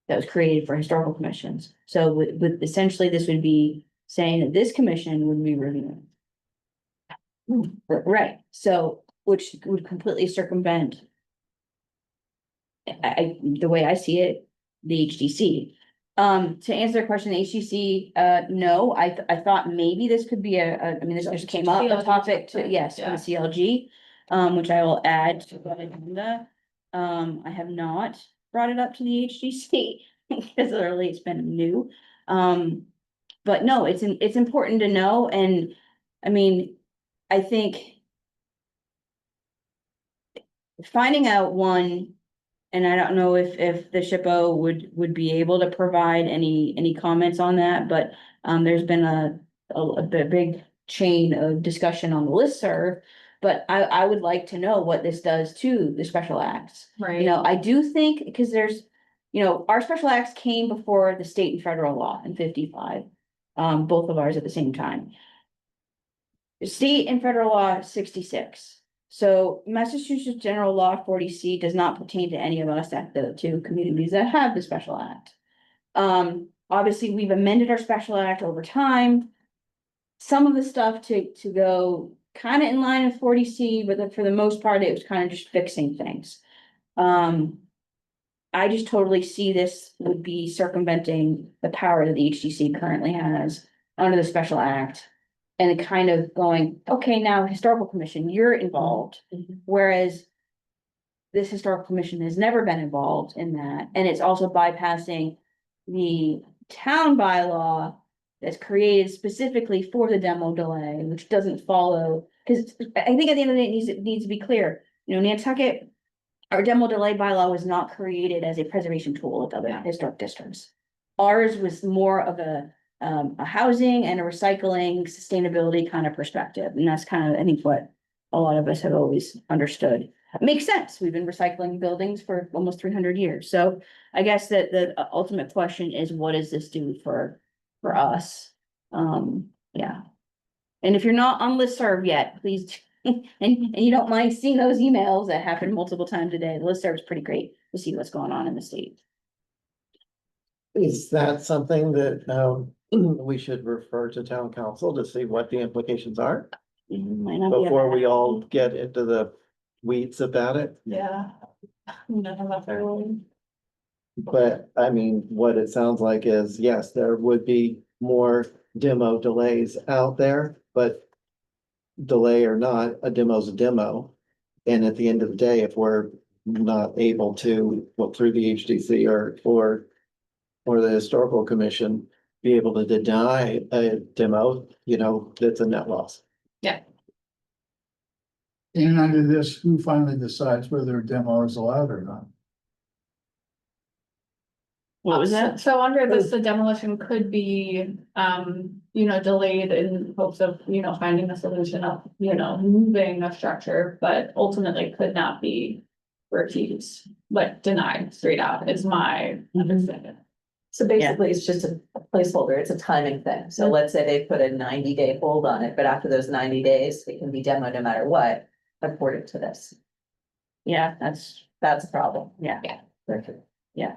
That was created for historical commissions. So with essentially, this would be saying that this commission would be reviewing. Right, so, which would completely circumvent. The way I see it, the HDC. To answer the question, the HDC, no, I thought maybe this could be I mean, this just came up, a topic to, yes, for the CLG. Which I will add to the agenda. I have not brought it up to the HGC because literally it's been new. But no, it's important to know, and I mean, I think finding out one, and I don't know if the SHPO would be able to provide any comments on that, but there's been a big chain of discussion on the listserv. But I would like to know what this does to the special acts. Right. You know, I do think, because there's, you know, our special acts came before the state and federal law in 55. Both of ours at the same time. State and federal law 66. So Massachusetts General Law 40C does not pertain to any of us at the two communities that have the special act. Obviously, we've amended our special act over time. Some of the stuff to go kind of in line with 40C, but for the most part, it was kind of just fixing things. I just totally see this would be circumventing the power that the HGC currently has under the special act. And kind of going, okay, now historical commission, you're involved, whereas this historical commission has never been involved in that, and it's also bypassing the town bylaw that's created specifically for the demo delay, which doesn't follow, because I think at the end of the day, it needs to be clear, you know, Nantucket, our demo delay bylaw was not created as a preservation tool with other historic districts. Ours was more of a housing and a recycling sustainability kind of perspective. And that's kind of, I think, what a lot of us have always understood. It makes sense. We've been recycling buildings for almost 300 years. So I guess that the ultimate question is, what does this do for us? Yeah. And if you're not on listserv yet, please, and you don't mind seeing those emails that happen multiple times a day, the listserv is pretty great to see what's going on in the state. Is that something that, we should refer to town council to see what the implications are Might not be a before bad we all get into the weeds about it? Yeah. But I mean, what it sounds like is, yes, there would be more demo delays out there, but delay or not, a demo's a demo. And at the end of the day, if we're not able to, well, through the HDC or the historical commission, be able to deny a demo, you know, that's a net loss. And under this, who finally decides whether a demo is allowed or not? What was that? So under this, the demolition could be, you know, delayed in hopes of, you know, finding a solution of, you know, moving a structure, but ultimately could not be refused, like denied straight out is my understanding. So basically, it's just a placeholder, it's a timing thing. So let's say they put a 90-day hold on it, but after those 90 days, it can be demoed no matter what, according to this. Yeah, That's a problem. yeah, Perfect. yeah.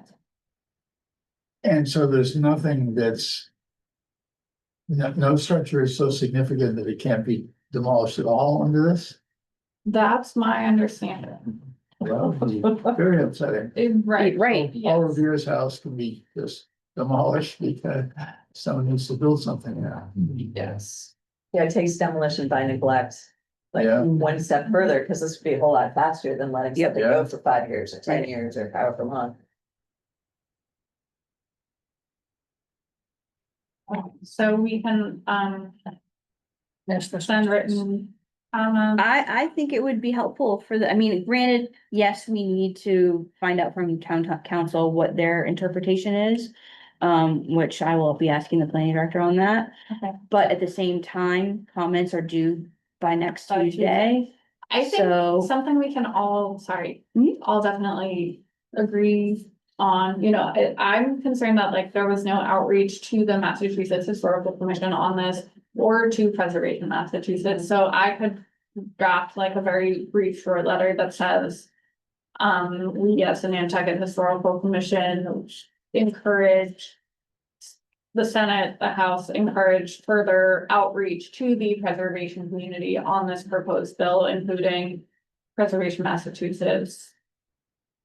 And so there's nothing that's. No structure is so significant that it can't be demolished at all under this? That's my understanding. Well, very upsetting. Right. Right. Paul Revere's house can be just demolished because someone needs to build something now. Yes. Yeah, it takes demolition by neglect. Like Yeah. one step further, because this would be a whole lot faster than letting something Yeah. go for 5 years or 10 years or however long. So we can, send written, I think it would be helpful for the, I mean, granted, yes, we need to find out from town council what their interpretation is. Which I will be asking the planning director on that. Okay. But at the same time, comments are due by next By Tuesday. I think So- something we can all, Mhm. all definitely agree on, you know, I'm concerned that like there was no outreach to the Massachusetts Historical Commission on this or to Preservation Massachusetts, so I could draft like a very brief short letter that says we as the Nantucket Historical Commission encourage the Senate, the House encourage further outreach to the preservation community on this proposed bill, including Preservation Massachusetts,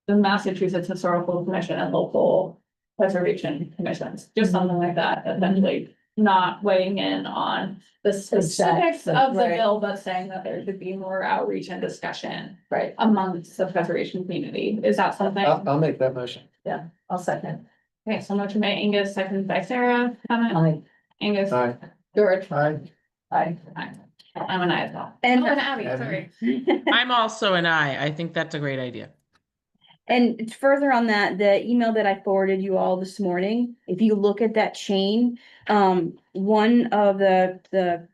the Massachusetts Historical Commission and local preservation commissions, just something like that, essentially. not weighing in on the specifics of the right. bill, but saying that there should be more outreach and discussion Right, amongst the preservation community. Is that something? I'll make that motion. I'll second. Okay, so motion by Angus, second by Sarah, comment, Aye. Angus, Aye. George, I, Aye. I'm an aye as well. And- Oh, and Abby, Abby. sorry. I'm also an I think that's a great idea. And it's further on that, the email that I forwarded you all this morning, if you look at that chain, one of the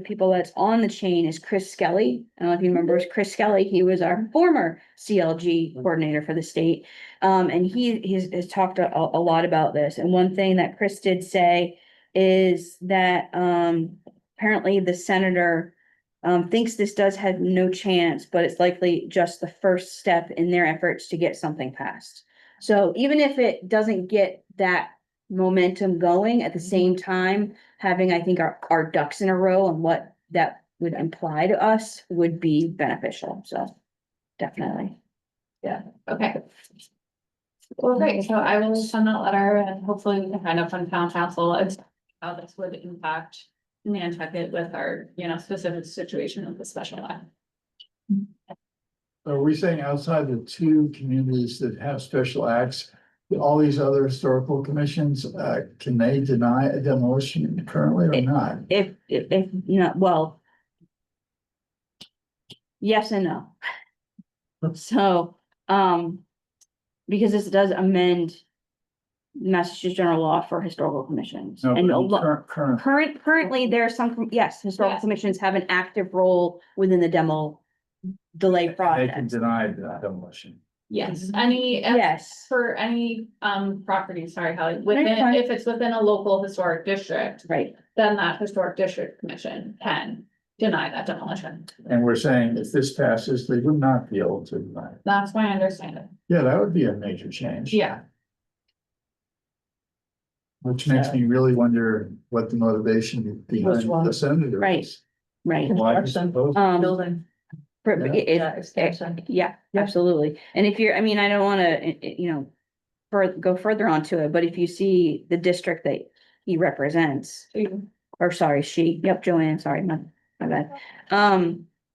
people that's on the chain is Chris Skelly. I don't know if you remember Chris Skelly, he was our former CLG coordinator for the state. And he has talked a lot about this. And one thing that Chris did say is that, apparently the senator thinks this does have no chance, but it's likely just the first step in their efforts to get something passed. So even if it doesn't get that momentum going, at the same time, having, I think, our ducks in a row and what that would imply to us would be beneficial, so definitely. Okay. Well, great, so I will send that letter and hopefully we can find out from town council and how this would impact Nantucket with our, specific situation of the special act. are we saying outside the two communities that have special acts, all these other historical commissions, can they deny a demolition currently or not? If, well. Yes and no. So, because this does amend Massachusetts general law for historical commissions. No, And but a lot, currently, there are some, yes, historical Yes. commissions have an active role within the demo delay They can process. deny the demolition. Yes, any, Yes, for any, property, sorry, Holly, you're within, fine. if it's within a local historic district, right. then that historic district commission can deny that demolition. And we're saying if this passes, they would not be able to deny it. That's my understanding. Yeah, that would be a major change. Yeah. Which makes me really wonder what the motivation behind one? the senator Right. is. Right. Why he's Construction. opposed- Building. For- Yeah. if- Extension. Yeah, Yeah. absolutely. And if you're, I mean, I don't wanna, go further onto it, but if you see the district that he represents, or sorry, she, yep, Joanne, sorry, my bad.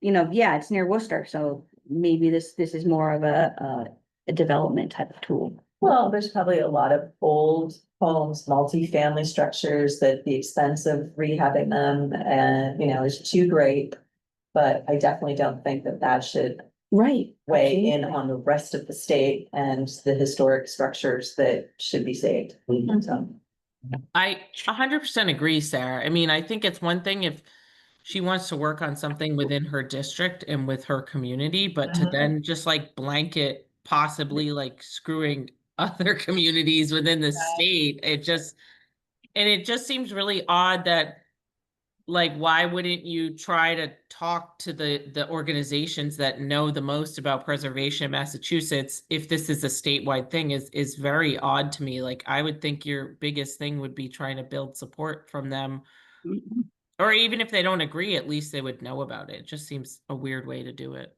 Yeah, it's near Worcester, so maybe this is more of a development type of tool. Well, there's probably a lot of old homes, multi-family structures that the expense of rehabbing them and, is too great. But I definitely don't think that that should Right. weigh in on the rest of the state and the historic structures that should be saved. So, I 100% agree, Sarah. I mean, I think it's one thing if she wants to work on something within her district and with her community, but to Mhm. then just like blanket possibly like screwing other communities within the state, it just seems really odd that like why wouldn't you try to talk to the organizations that know the most about preservation in Massachusetts if this is a statewide thing is very odd to me. Like I would think your biggest thing would be trying to build support from them. Or even if they don't agree, at least they would know about it. It just seems a weird way to do it.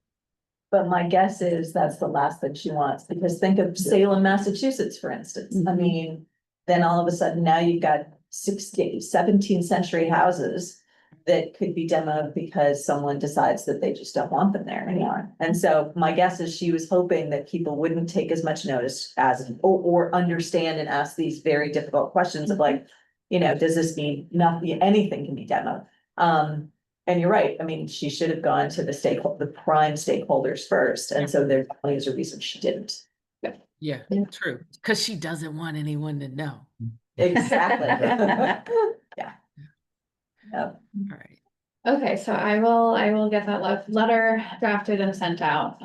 but my guess is that's the last thing she wants, because think of Salem, Massachusetts, for instance. I Mhm. mean, then all of a sudden now you've got 17th century houses that could be demoed because someone decides that they just don't want them there anymore. And so my guess is she was hoping that people wouldn't take as much notice as, or understand and ask these very difficult questions of like, does this mean nothing, anything can be demoed? And you're right, I mean, she should have gone to the prime stakeholders first, and so there's always a reason she didn't. Yeah, true. Because she doesn't want anyone to know. Exactly. Yeah. Yep. All right. Okay, so I will get that letter drafted and sent out,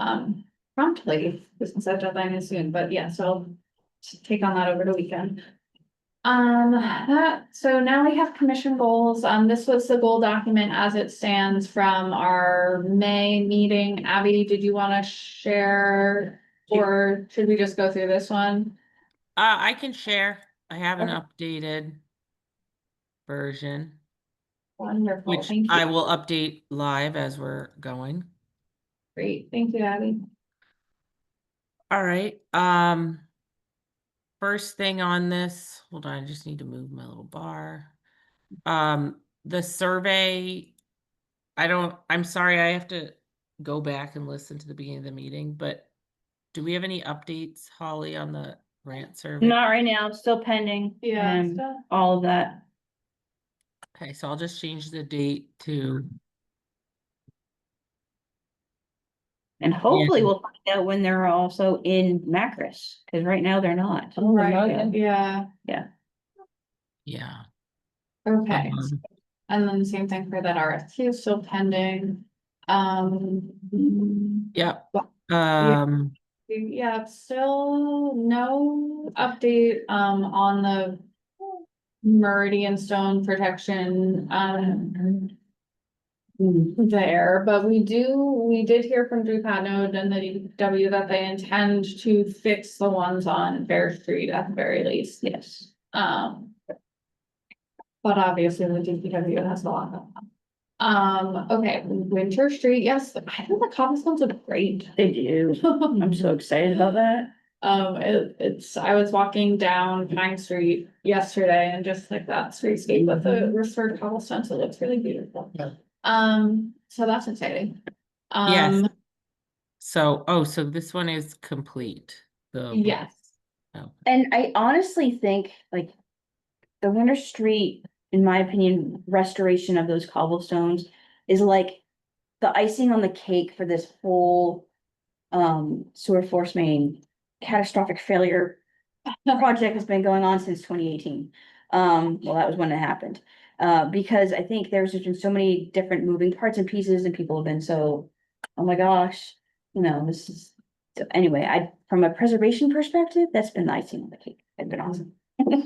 promptly, since that deadline is soon, but yeah, so I'll take on that over the weekend. So now we have commission goals. This was the goal document as it stands from our May meeting. Abby, did you want to share, or should we just go through this one? I can share. I have an Okay. updated version, Wonderful, which thank I you. will update live as we're going. Great, thank you, Abby. All right. First thing on this, hold on, I just need to move my little bar. The survey, I'm sorry, I have to go back and listen to the beginning of the meeting, but do we have any updates, Holly, on the grant survey? Not right now, still pending. Yeah, and still. all of that. Okay, so I'll just change the date to, And hopefully we'll find out when they're also in Macris, because right now they're not. Right, yeah, yeah. okay. Um, And then same thing for that RFQ, still pending. Yeah. Yeah. Yeah, still no update, on the Meridian stone protection, there, but we did hear from Drew Patnode and the DPW that they intend to fix the ones on Bear Street at the very least. Yes. But obviously the DPW has a lot of them. Okay, Winter Street, yes, I think the cobblestones look great. They do. I'm so excited about that. I was walking down Pine Street yesterday and just like that streetscape with the restored cobblestones, it looks really beautiful. Yeah. So that's exciting. Yes. So this one is complete. Yes. Oh, And I honestly think like the Winter Street, in my opinion, restoration of those cobblestones is like the icing on the cake for this whole sewer force main catastrophic failure project has been going on since 2018. Well, that was when it happened. Because I think there's just been so many different moving parts and pieces and people have been so, oh my gosh, this is, so anyway, from a preservation perspective, that's been the icing on the cake. It's been awesome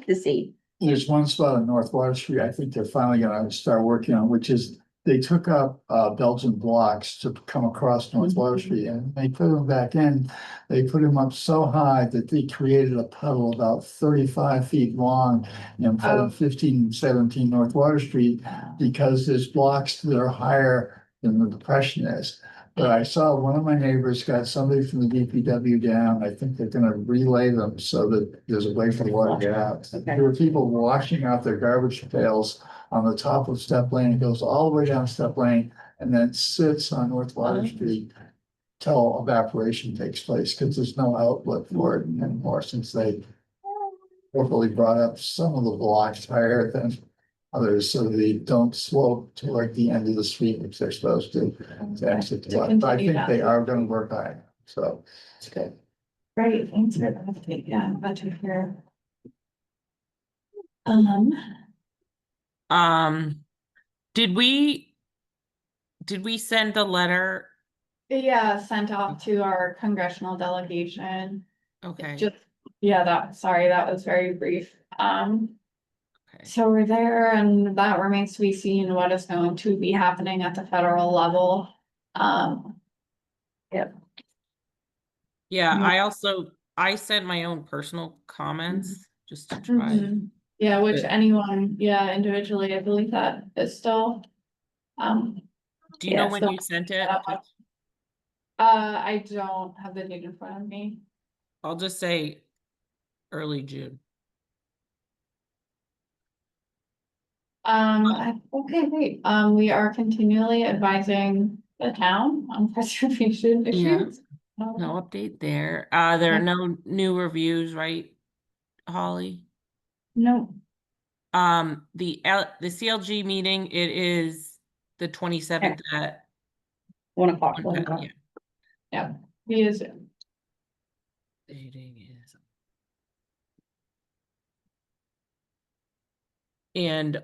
to see. There's one spot on North Water Street, I think they're finally gonna start working on, which is they took up Belgian blocks to come across North Water Street and they put them back in. They put them up so high that they created a puddle about 35 feet long and Oh. 15, 17 North Water Street because there's blocks that are higher than the depression is. But I saw one of my neighbors got somebody from the DPW down. I think they're gonna relay them so that there's a way for the water to get out. Okay. There were people washing out their garbage pails on the top of Step Lane. It goes all the way down Step Lane and then sits on North Water Street till evaporation takes place, because there's no outlet for it anymore since they hopefully brought up some of the blocks higher than others, so they don't slope toward the end of the street, which they're supposed to exit the block. But I think they are gonna work on it, so it's good. Great, thanks for the update, yeah, I'm glad to hear. Did we send the letter? Yeah, sent off to our congressional delegation. Okay. Just, yeah, sorry, that was very brief. Okay. So we're there and that remains to be seen what is going to be happening at the federal level. Yeah, I sent my own personal comments just to try. Mhm. Yeah, which But- anyone, individually, I believe that is still. Do you know yeah, when so- you sent it? I don't have the date in front of me. I'll just say early June. Okay, great. We are continually advising the town on preservation Yeah. issues. No update there. There are no new reviews, right, Holly? No, The CLG meeting, it is the 27th at 1:00. 1:00, yeah. He is. Dating is. And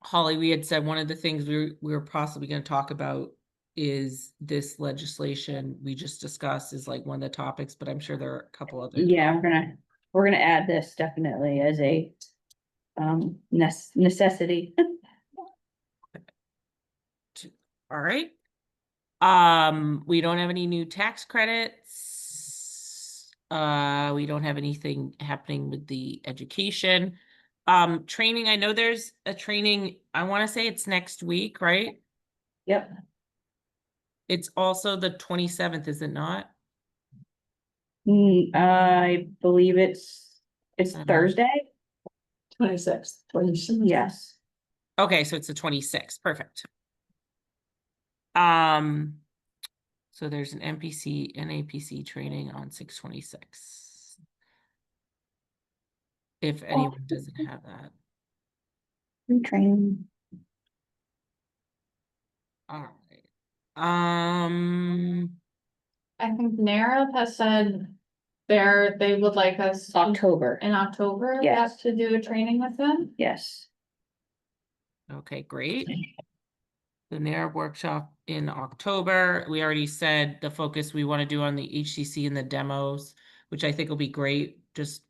Holly, we had said one of the things we were possibly going to talk about is this legislation we just discussed is like one of the topics, but I'm sure there are a couple other. Yeah, we're gonna add this definitely as a necessity. All right. We don't have any new tax credits. We don't have anything happening with the education. Training, I know there's a training, I want to say it's next week, right? Yep. It's also the 27th, is it not? I believe it's I don't know. Thursday. 26th. Yes. Okay, so it's the 26th, perfect. So there's an NPC, NAPC training on 6/26. If anyone doesn't have that. Training. All right. I think NARA has said they would like us October, in October, Yes. to do a training with them. yes. Okay, great. The NARA workshop in October. We already said the focus we want to do on the HCC and the demos, which I think will be great, just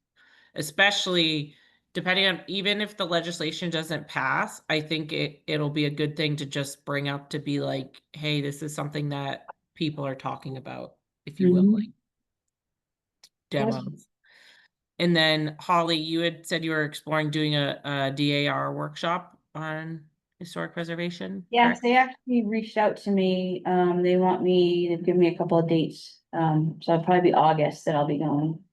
especially depending on, even if the legislation doesn't pass, I think it'll be a good thing to just bring up to be like, hey, this is something that people are talking about, if you will, Mhm. like demos. And then Holly, you had said you were exploring doing a DAR workshop on historic preservation. Yes, correct? they actually reached out to me. They want me, they've given me a couple of dates. So it'll probably be August that I'll be going.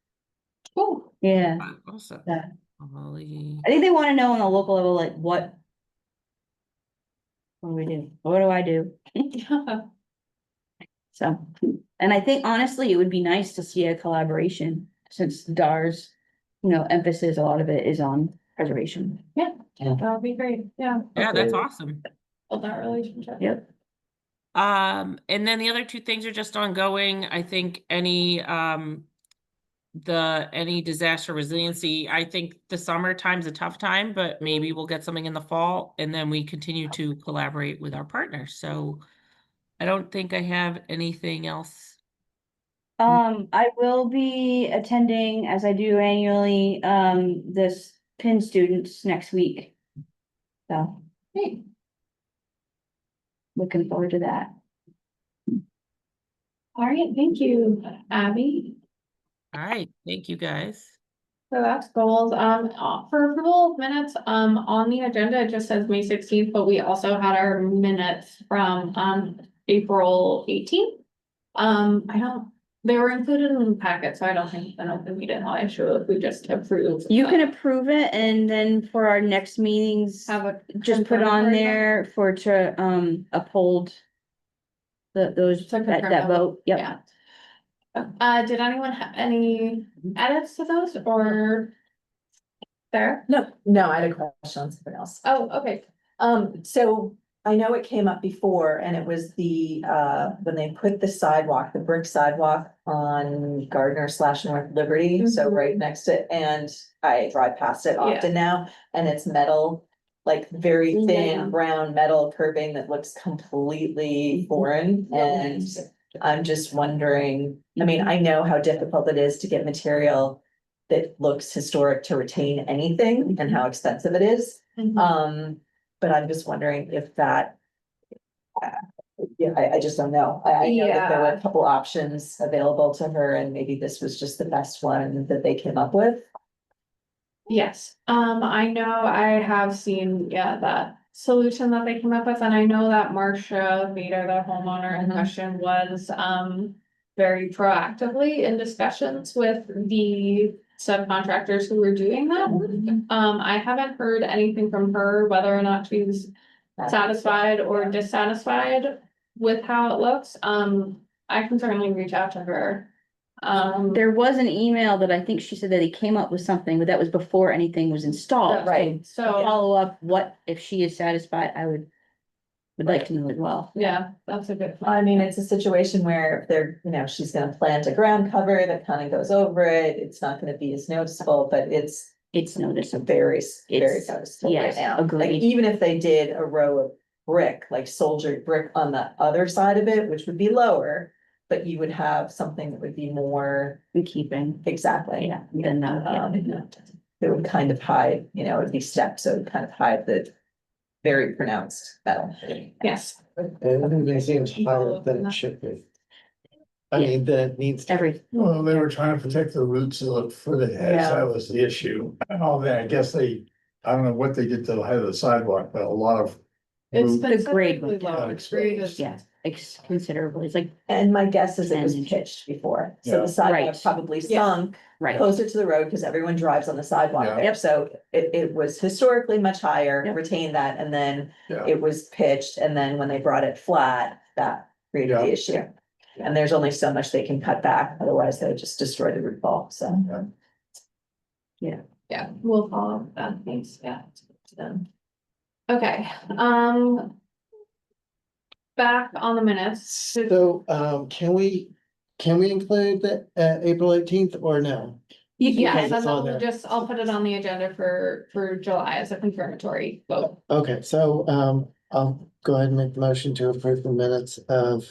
Cool. Yeah, Awesome. Yeah. Holly. I think they want to know on a local level, like what do we do? What do I do? So, and I think honestly, it would be nice to see a collaboration since DAR's, emphasis, a lot of it is on preservation. That would be great, yeah. Yeah, that's Hopefully. awesome. Build that relationship. Yep. And then the other two things are just ongoing. I think any disaster resiliency, I think the summertime's a tough time, but maybe we'll get something in the fall, and then we continue to collaborate with our partners. So I don't think I have anything else. I will be attending, as I do annually, this PIN students next week. So, Great. looking forward to that. All right, thank you, Abby. All right, thank you guys. So that's goals. For approval of minutes, on the agenda, it just says May 16th, but we also had our minutes from, April 18th. They were included in the packet, so I don't think it's an open meeting law issue if we just approve. You can approve it, and then for our next meetings, Have a. just put on there to uphold those, To confirm that that vote, yep. Yeah. Did anyone have any edits to those or? There? No, I had a question on something else. Oh, okay. So I know it came up before and it was when they put the sidewalk, the brick sidewalk on Gardner/North Liberty, so Mhm. right next to it, and I drive past it often now, and it's metal. Like very Yeah. thin brown metal curbing that looks completely foreign, and I'm just wondering, I mean, I know how difficult it is to get material that looks historic to retain anything and how expensive it is. But I'm just wondering if that. Yeah, I just don't know. I know that there were a couple options available to her and maybe this was just the best one that they came up with. Yes, I know I have seen, that solution that they came up with, and I know that Marcia Vader, the homeowner in Mhm. question, was, very proactively in discussions with the subcontractors who were doing that work. I haven't heard anything from her, whether or not she's satisfied or dissatisfied with how it looks. I can certainly reach out to her. There was an email that I think she said that he came up with something, but that was before anything was installed. Right. So So, follow up, what, if she is satisfied, I would like to know as well. yeah, that's a good. I mean, it's a situation where if they're, she's gonna plant a ground cover that kind of goes over it, it's not gonna be as noticeable, but it's It's noticeable. very It's- noticeable right yes, now. Like, agreed. even if they did a row of brick, like soldiered brick on the other side of it, which would be lower, but you would have something that would be more In keeping, exactly. yeah, then, It would kind of hide, it would be steps, so it would kind of hide the very pronounced metal. Yes. Everything seems higher than it should be. I mean, than it needs to. every, Well, they were trying to protect the roots of the foot of the hedge, Yeah. that was the issue. And all that, I guess I don't know what they did to the head of the sidewalk, but a lot of. It's root been The grade typically went low. down. The grade is yeah. considerably. It's like, And my guess is it was 10 inches. pitched before, so Yeah. the sidewalk Right. probably Yeah. sunk right, closer to the road, because everyone drives on the sidewalk Yeah. there, so it was historically much higher, Yep. retained that, and then Yeah. it was pitched, and then when they brought it flat, that created the Yeah. issue. And there's only so much they can cut back, otherwise they would just destroy the root ball, so. Yeah, we'll follow up with that, thanks, yeah. to them. Okay, back on the minutes. So, can we include the, April 18th or no? Yeah, Because then it's on we'll there. I'll put it on the agenda for July as a confirmatory vote. Okay, so, I'll go ahead and make the motion to approve the minutes of,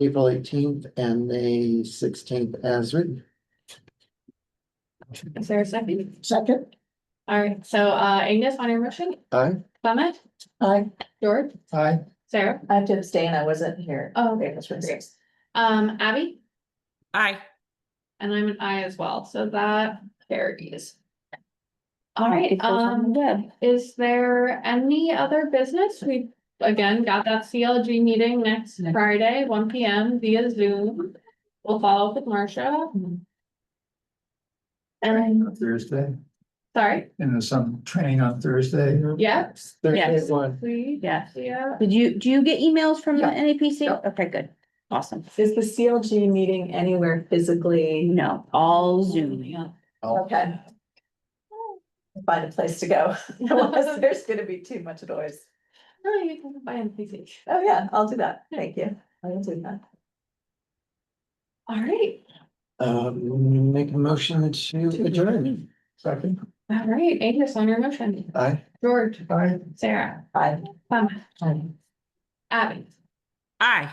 April 18th and May 16th as written. Is there a second? Second, All right, so Agnes on your motion, Aye. Clement, I, George, Hi, Sarah, I have to abstain, I wasn't here. Oh, Okay, that's what it says. Abby, Aye. and I'm an I as well, so that carries. All it right, goes on the web. is there any other business? We, again, got that CLG meeting next Friday, 1 PM via Zoom. We'll follow up with Marcia. And, Thursday, sorry, and there's some training on Thursday. yeah, Thursday Yes. one. please, Yes. yeah. Do you get emails from the Yeah. NAPC? Yeah. Okay, good, awesome. Is the CLG meeting anywhere physically? No, all Zoom. Okay. Find a place to go, otherwise there's gonna be too much noise. No, you can buy in PC. Oh, yeah, I'll do that, thank you, I will do that. All right, Make a motion to adjourn. Second, all right, Agnes on your motion, Aye. George, hi. Sarah, Bye. Abby. Aye.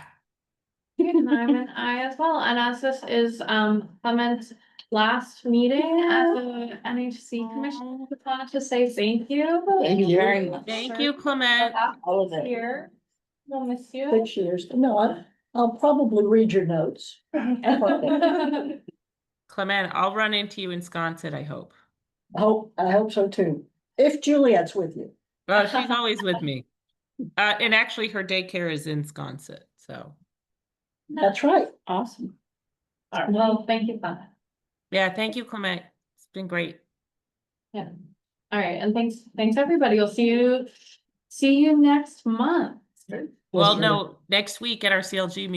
And I'm an I as well, and as this is Clement's last meeting as a NHC commissioner, I just wanted to say thank you. Thank you very much. Thank you, Clement. All of it. Here, we'll miss you. 6 years, no, I'll probably read your notes. Clement, I'll run into you in Sconset, I hope. I hope so too, if Juliet's with you. Well, she's always with me. And actually her daycare is in Sconset, so. That's right. Awesome. All right, well, thank you, Clement. Yeah, thank you, Clement. It's been great. All right, and thanks, everybody. We'll see you next month. Well, no, next week at our CLG meeting.